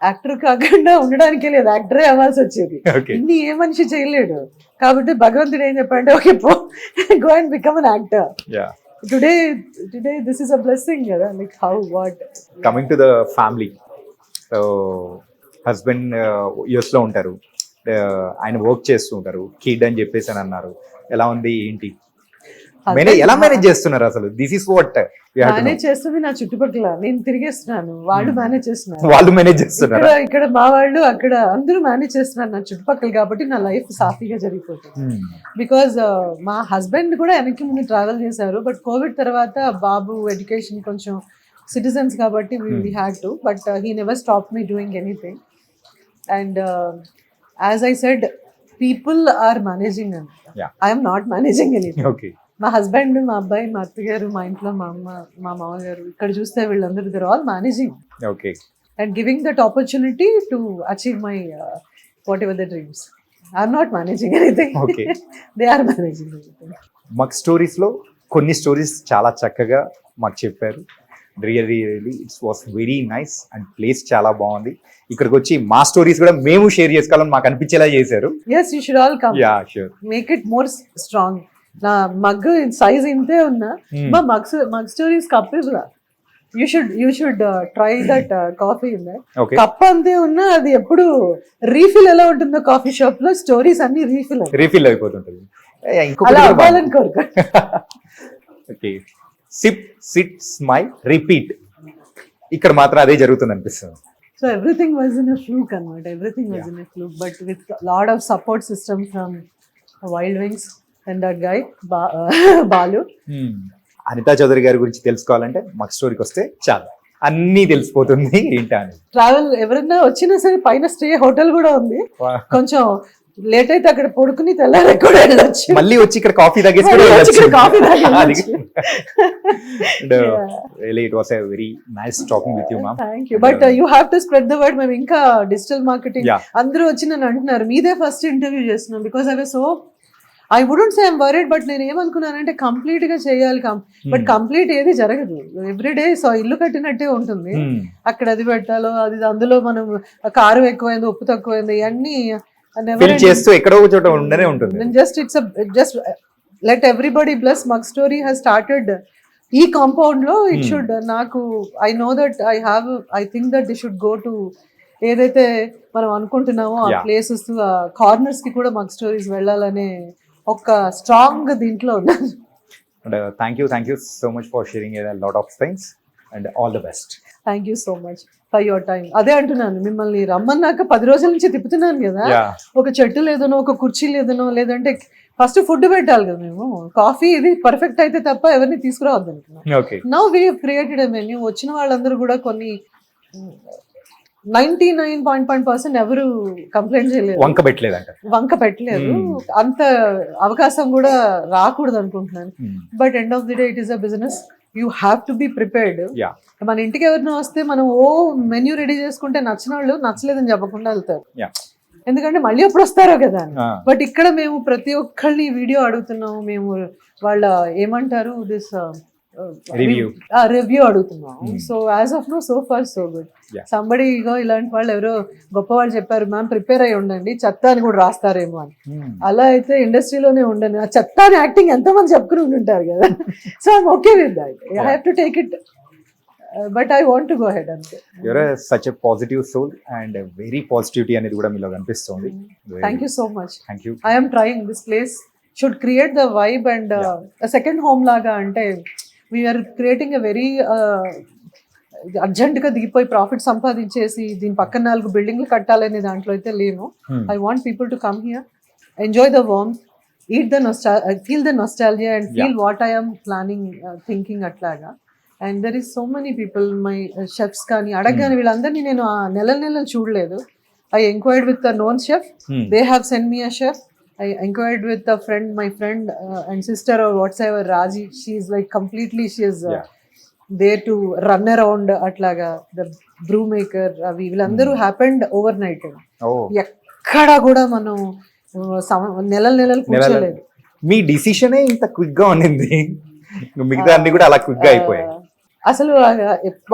యాక్టర్ కాకుండా ఉండడానికే లేదు, యాక్టరే అవ్వాల్సి వచ్చేది. ఇన్ని ఏ మనిషి చేయలేడు. కాబట్టి భగవంతుడు ఏం చెప్పాడంటే okay go and become an actor. Today this is a blessing, like how, what. Coming to the family, so husband US లో ఉంటారు, ఆయన వర్క్ చేస్తూ ఉంటారు, కిడ్ అని చెప్పేసి అని అన్నారు. ఎలా ఉంది ఏంటి? ఎలా మేనేజ్ చేస్తున్నారు అసలు? దిస్ ఇస్ వాట్ మేనేజ్ చేస్తుంది నా చుట్టుపక్కల, నేను తిరిగేస్తున్నాను, వాళ్ళు మేనేజ్ చేస్తున్నారు. వాళ్ళు మేనేజ్ చేస్తున్నారు ఇక్కడ మా వాళ్ళు అక్కడ అందరూ మేనేజ్ చేస్తున్నారు నా చుట్టుపక్కల, కాబట్టి నా లైఫ్ సాఫీగా జరిగిపోతుంది. బికాజ్ మా హస్బెండ్ కూడా వెనక్కి ముందు ట్రావెల్ చేశారు, బట్ కోవిడ్ తర్వాత బాబు ఎడ్యుకేషన్ కొంచెం సిటిజన్స్ కాబట్టి we had to, but he never stop me doing anything. And as I said, people are managing and I'm not managing anything. Okay. మా హస్బెండ్, మా అబ్బాయి, మా అత్తగారు, మా ఇంట్లో మా అమ్మ, మా మామగారు, ఇక్కడ చూస్తే వీళ్ళందరూ there all managing okay and giving that opportunity to achieve my whatever the dreams. I'm not managing anything, Okay. They are managing anything. మాకు స్టోరీస్ లో కొన్ని స్టోరీస్ చాలా చక్కగా మాకు చెప్పారు. Really it's was very nice and place చాలా బాగుంది. ఇక్కడికి వచ్చి మా స్టోరీస్ కూడా మేము షేర్ చేసుకోవాలని మాకు అనిపించేలా చేశారు. Yes, you should all come. Yeah sure. Make it more strong. నా మగ్ సైజ్ ఇంతే ఉన్నా, మా మగ్ స్టోరీస్ కప్ ఇవ్వలా. You should try that coffee. Okay. Cup అంతే ఉన్నా, అది ఎప్పుడు రీఫిల్ ఎలా ఉంటుందో కాఫీ షాప్ లో, స్టోరీస్ అన్ని రీఫిల్ అయిపోతుంటది. అలా అవ్వాలని కోరుకో. Okay. Sip, sit, smile, repeat. ఇక్కడ మాత్రం అదే జరుగుతుంది అనిపిస్తుంది. So everything was in a fluke అన్నమాట. Everything was in a fluke, but with a lot of support system from Wild Wings and that guy Balu. Anita Chowdary గారి గురించి తెలుసుకోవాలంటే మాకు స్టోరీకి వస్తే చాలు, అన్నీ తెలిసిపోతుంది ఏంటా అని. ట్రావెల్ ఎవరైనా వచ్చినా సరే పైన స్టే హోటల్ కూడా ఉంది. కొంచెం లేట్ అయితే అక్కడ పడుకుని తెల్లారి కూడా వెళ్ళొచ్చు. మళ్ళీ వచ్చి ఇక్కడ కాఫీ తాగేసి కూడా coffee really it was a very nice talking with you, ma'am. Thank you, but you have to spread the word. మేము ఇంకా డిజిటల్ మార్కెటింగ్ అందరూ వచ్చి నన్ను అంటున్నారు, మీదే ఫస్ట్ ఇంటర్వ్యూ చేస్తున్నాం. Because I wouldn't say I'm worried, but నేను ఏమనుకున్నానంటే complete గా చేయాలి, బట్ కంప్లీట్ ఏది జరగదు. ఎవ్రీడే సో ఇల్లు కట్టినట్టే ఉంటుంది. అక్కడ అది పెట్టాలో, అది అందులో మనం కారం ఎక్కువైంది, ఉప్పు తక్కువైంది, ఇవన్నీ చేస్తూ ఎక్కడో చోట ఉండనే ఉంటుంది. Just let everybody bless. Mug Story has started ఈ కాంపౌండ్ లో. ఇట్ షుడ్, నాకు I know that I think that the should go to ఏదైతే మనం అనుకుంటున్నామో ఆ ప్లేసెస్, ఆ కార్నర్స్ కి కూడా మగ్ స్టోరీస్ వెళ్ళాలనే ఒక స్ట్రాంగ్ దీంట్లో ఉన్నాను. Thank you so much for sharing a lot of things and all the best. Thank you so much for your time. అదే అంటున్నాను, మిమ్మల్ని రమ్మన్నాక 10 రోజుల నుంచి తిప్పుతున్నాను కదా. ఒక చెట్టు లేదనో, ఒక కుర్చీ లేదనో, లేదంటే ఫస్ట్ ఫుడ్ పెట్టాలి కదా. మేము కాఫీ ఇది పర్ఫెక్ట్ అయితే తప్ప ఎవరిని తీసుకురావద్దు అనుకున్నాం. Now we have created a menu. వచ్చిన వాళ్ళందరూ కూడా కొన్ని 99.5% ఎవరు కంప్లైంట్ చేయలేదు, వంక పెట్టలేదు. అంత అవకాశం కూడా రాకూడదు అనుకుంటున్నాను. But end of the day it is a business. You have to be prepared. మన ఇంటికి ఎవరైనా వస్తే మనం మెన్యూ రెడీ చేసుకుంటే నచ్చిన వాళ్ళు నచ్చలేదని చెప్పకుండా వెళ్తారు, ఎందుకంటే మళ్ళీ ఎప్పుడు వస్తారో కదా. బట్ ఇక్కడ మేము ప్రతి ఒక్కళ్ళని వీడియో అడుగుతున్నాము. మేము వాళ్ళ ఏమంటారు దిస్ రివ్యూ అడుగుతున్నాం. So as of now, so far so good. Somebody ego ఇలాంటి వాళ్ళు ఎవరో గొప్ప వాళ్ళు చెప్పారు, మ్యామ్ ప్రిపేర్ అయ్యి ఉండండి, చెత్త అని కూడా రాస్తారేమో అని. అలా అయితే ఇండస్ట్రీలోనే ఉండండి. ఆ చెత్త అని యాక్టింగ్ ఎంతో మంది చెప్పుకుని ఉంటుంటారు కదా. So I'm okay with that. I have to take it, but I want to go head అంతే. Your such a positive soul and very positivity అనేది కూడా మీలో కనిపిస్తుంది. Thank you so much. Thank you. I am trying. This place should create the vibe and second home లాగా. అంటే we're creating a very urgent గా దిగిపోయి profit సంపాదించేసి దీని పక్కన 4 బిల్డింగ్లు కట్టాలనే దాంట్లో అయితే లేను. I want people to come here, enjoy the warmth, eat the feel the nostalgia and feel what I am planning, thinking అట్లాగా. And there is so many people, my chefs కానీ అడగగానే వీళ్ళందరినీ నేను నెలలు చూడలేదు. I inquired with a known chef, they have sent me a chef. I inquired with a friend, my friend and sister or whatsoever, Raji. She is like completely, she is there to run around అట్లాగా. The brew maker, వీళ్ళందరూ happened overnight. ఎక్కడ కూడా మనం నెలలు కూర్చోలేదు. మీ డిసిషనే ఇంత quick గా ఉండింది, మిగతా అన్ని కూడా అలా క్విక్ గా అయిపోయాయి. అసలు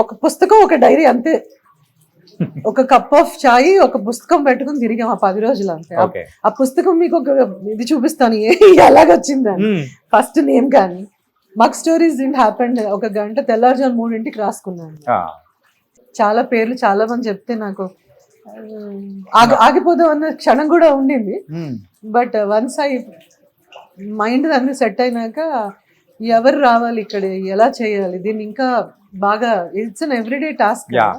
ఒక పుస్తకం, ఒక డైరీ అంతే. ఒక కప్ ఆఫ్ చాయ్, ఒక పుస్తకం పెట్టుకుని తిరిగాం ఆ 10 రోజులు అంతే. ఆ పుస్తకం మీకు ఒక ఇది చూపిస్తాను ఎలాగొచ్చిందని. ఫస్ట్ నేమ్ కానీ మగ్ స్టోరీస్ డింట్ హ్యాపెన్. ఒక గంట తెల్లారుజాము 3 రాసుకున్నాను. చాలా పేర్లు చాలా మంది చెప్తే నాకు ఆగిపోదాం అన్న క్షణం కూడా ఉండింది. బట్ వన్స్ ఐ మైండ్ అన్ని సెట్ అయినాక ఎవరు రావాలి ఇక్కడ, ఎలా చేయాలి, దీన్ని ఇంకా బాగా it's an everyday task. Yeah.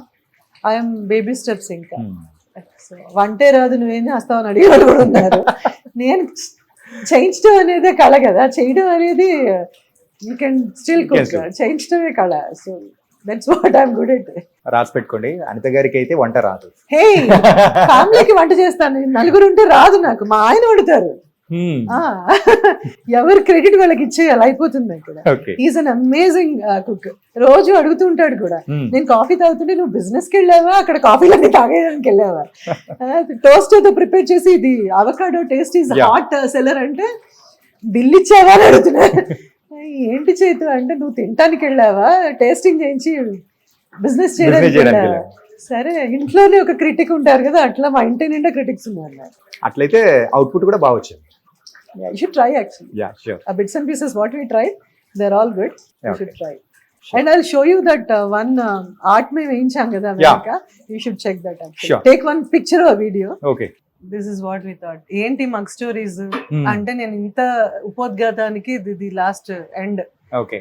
I'm baby steps ఇంకా. So, వంటే రాదు నువ్వేం చేస్తావు అని అడిగేవాళ్ళు కూడా ఉన్నారు. నేను చేయించడం అనేది కళ కదా, చేయడం అనేది యూ కెన్ స్టిల్ కుక్, చేయించడమే కళ. So that's what I'm good at. రాసి పెట్టుకోండి, అనిత గారికి అయితే వంట రాదు. హే, ఫ్యామిలీకి వంట చేస్తాను, నలుగురు ఉంటే రాదు నాకు, మా ఆయన వండుతారు. ఎవరు క్రెడిట్ వాళ్ళకి ఇచ్చేయాలి, అయిపోతుంది ఇక్కడ. Is an amazing cook. రోజు అడుగుతూ ఉంటాడు కూడా, నేను కాఫీ తాగుతుంటే నువ్వు బిజినెస్ కి వెళ్ళావా, అక్కడ కాఫీలన్నీ తాగేయడానికి వెళ్ళావా, టోస్ట్ తో ప్రిపేర్ చేసి ఇది avocado taste is hot seller అంటే బిల్ ఇచ్చావా అని అడుగుతున్నారు. ఏంటి చేతు అంటే నువ్వు తినటానికి వెళ్ళావా, టేస్టింగ్ చేయించి బిజినెస్ చేయడానికి వెళ్ళావా. సరే, ఇంట్లోనే ఒక క్రిటిక్ ఉంటారు కదా, అట్లా మా ఇంటి నిండా క్రిటిక్స్ ఉన్నారు. అట్లయితే అవుట్పుట్ కూడా బాగా వచ్చింది. Yeah, you should try actually. Yeah, sure. Bits and pieces what we tried, they're all good. You should try. Sure. And I'll show you that one art mein veincham kada America. You should check that actually. Sure. Take one picture or video. Okay. This is what we thought. Enti mug stories ante nenu inta upodgataniki the last end. Okay.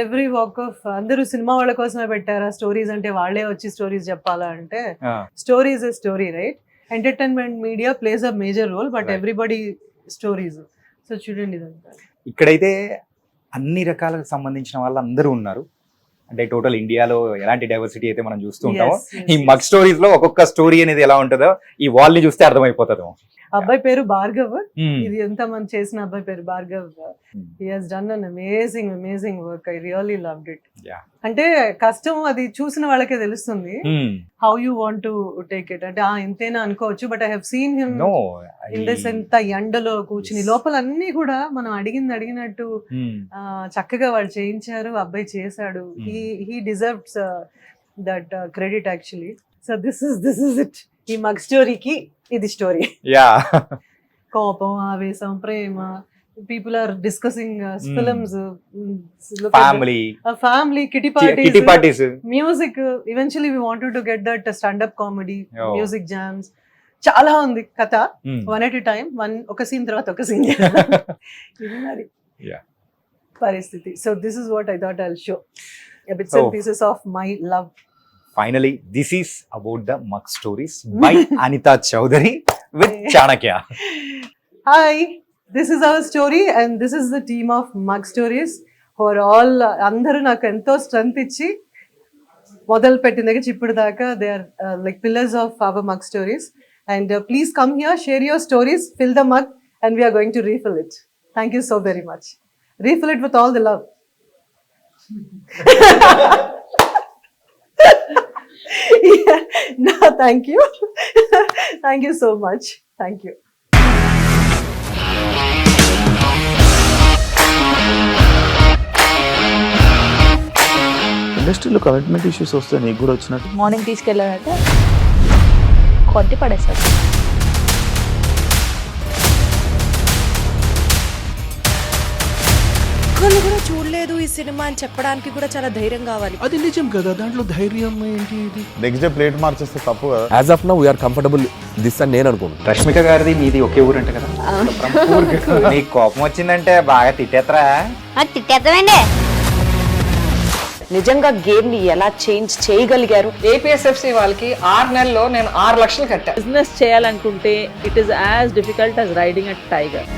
Every walk of andaru cinema వాళ్ళ కోసమే పెట్టారా stories అంటే, వాళ్ళే వచ్చి stories చెప్పాలా అంటే, story is a story, right? Entertainment media plays a major role, but everybody stories. So చూడండి, ఇదంతా ఇక్కడైతే అన్ని రకాలకు సంబంధించిన వాళ్ళు అందరూ ఉన్నారు. అంటే టోటల్ ఇండియాలో ఎలాంటి డైవర్సిటీ అయితే మనం చూస్తూ ఉంటామో, ఈ మగ్ స్టోరీస్ లో ఒక్కొక్క స్టోరీ అనేది ఎలా ఉంటుందో ఈ వాల్ ని చూస్తే అర్థమైపోతుంది. అబ్బాయి పేరు భార్గవ్, ఇది ఎంత మంది చేసిన అబ్బాయి పేరు Bhargav. He has done an amazing work. I really loved it. అంటే కష్టం అది చూసిన వాళ్ళకే తెలుస్తుంది, how you want to take it. అంటే ఇంతేనా అనుకోవచ్చు, but I have seen him in this, ఎంత ఎండలో కూర్చుని లోపల అన్ని కూడా మనం అడిగినట్టు చక్కగా వాళ్ళు చేయించారు, అబ్బాయి చేశాడు. He deserves that credit actually. So this is it. ఈ మగ్ స్టోరీకి ఇది స్టోరీ. కోపం, ఆవేశం, ప్రేమ, people are discussing films, family kitty parties, music. Eventually we wanted to get that stand up comedy, music jams. చాలా ఉంది కథ. వన్ ఎట్ ఎ టైం, ఒక scene తర్వాత ఒక సీన్ ఇది మరి పరిస్థితి. So this is what I thought I'll show, bits and pieces of my love. Finally, this is about the mug stories by Anita Chowdhury with Chanakya. Hi, this is our story and this is the team of Mug Stories. For all, అందరూ నాకు ఎంతో strength ఇచ్చి మొదలు పెట్టిన దగ్గర ఇప్పుడు దాకా they are like pillars of our Mug Stories. And please come here, share your stories, fill the mug and we are going to refill it. Thank you so very much. Refill it with all the love. Yeah, no, thank you. Thank you so much. Thank you. ఇండస్ట్రీలో commitment issues వస్తే నీకు కూడా వచ్చినట్టు? Morning తీసుకెళ్ళాడంటే కొట్టి పడేస్తాడు. ఒక్కళ్ళు కూడా చూడలేదు ఈ సినిమా అని చెప్పడానికి కూడా చాలా ధైర్యం కావాలి. అది నిజం కదా, దాంట్లో ధైర్యం ఏంటి? నెక్స్ట్ డే ప్లేట్ మార్చేస్తే తప్పు కదా. As of now we are comfortable this అని నేను అనుకుంటున్నాను. రష్మిక గారిది మీది ఒకే ఊరు అంట కదా? నీకు కోపం వచ్చిందంటే బాగా తిట్టేత్తరా? తిట్టేద్దామండి. నిజంగా గేమ్ ని ఎలా చేంజ్ చేయగలిగారు? ఏపీఎస్ఎఫ్సి వాళ్ళకి 6 నెలల్లో నేను 6 లక్షలు కట్టా. బిజినెస్ చేయాలనుకుంటే it is as difficult as riding a tiger.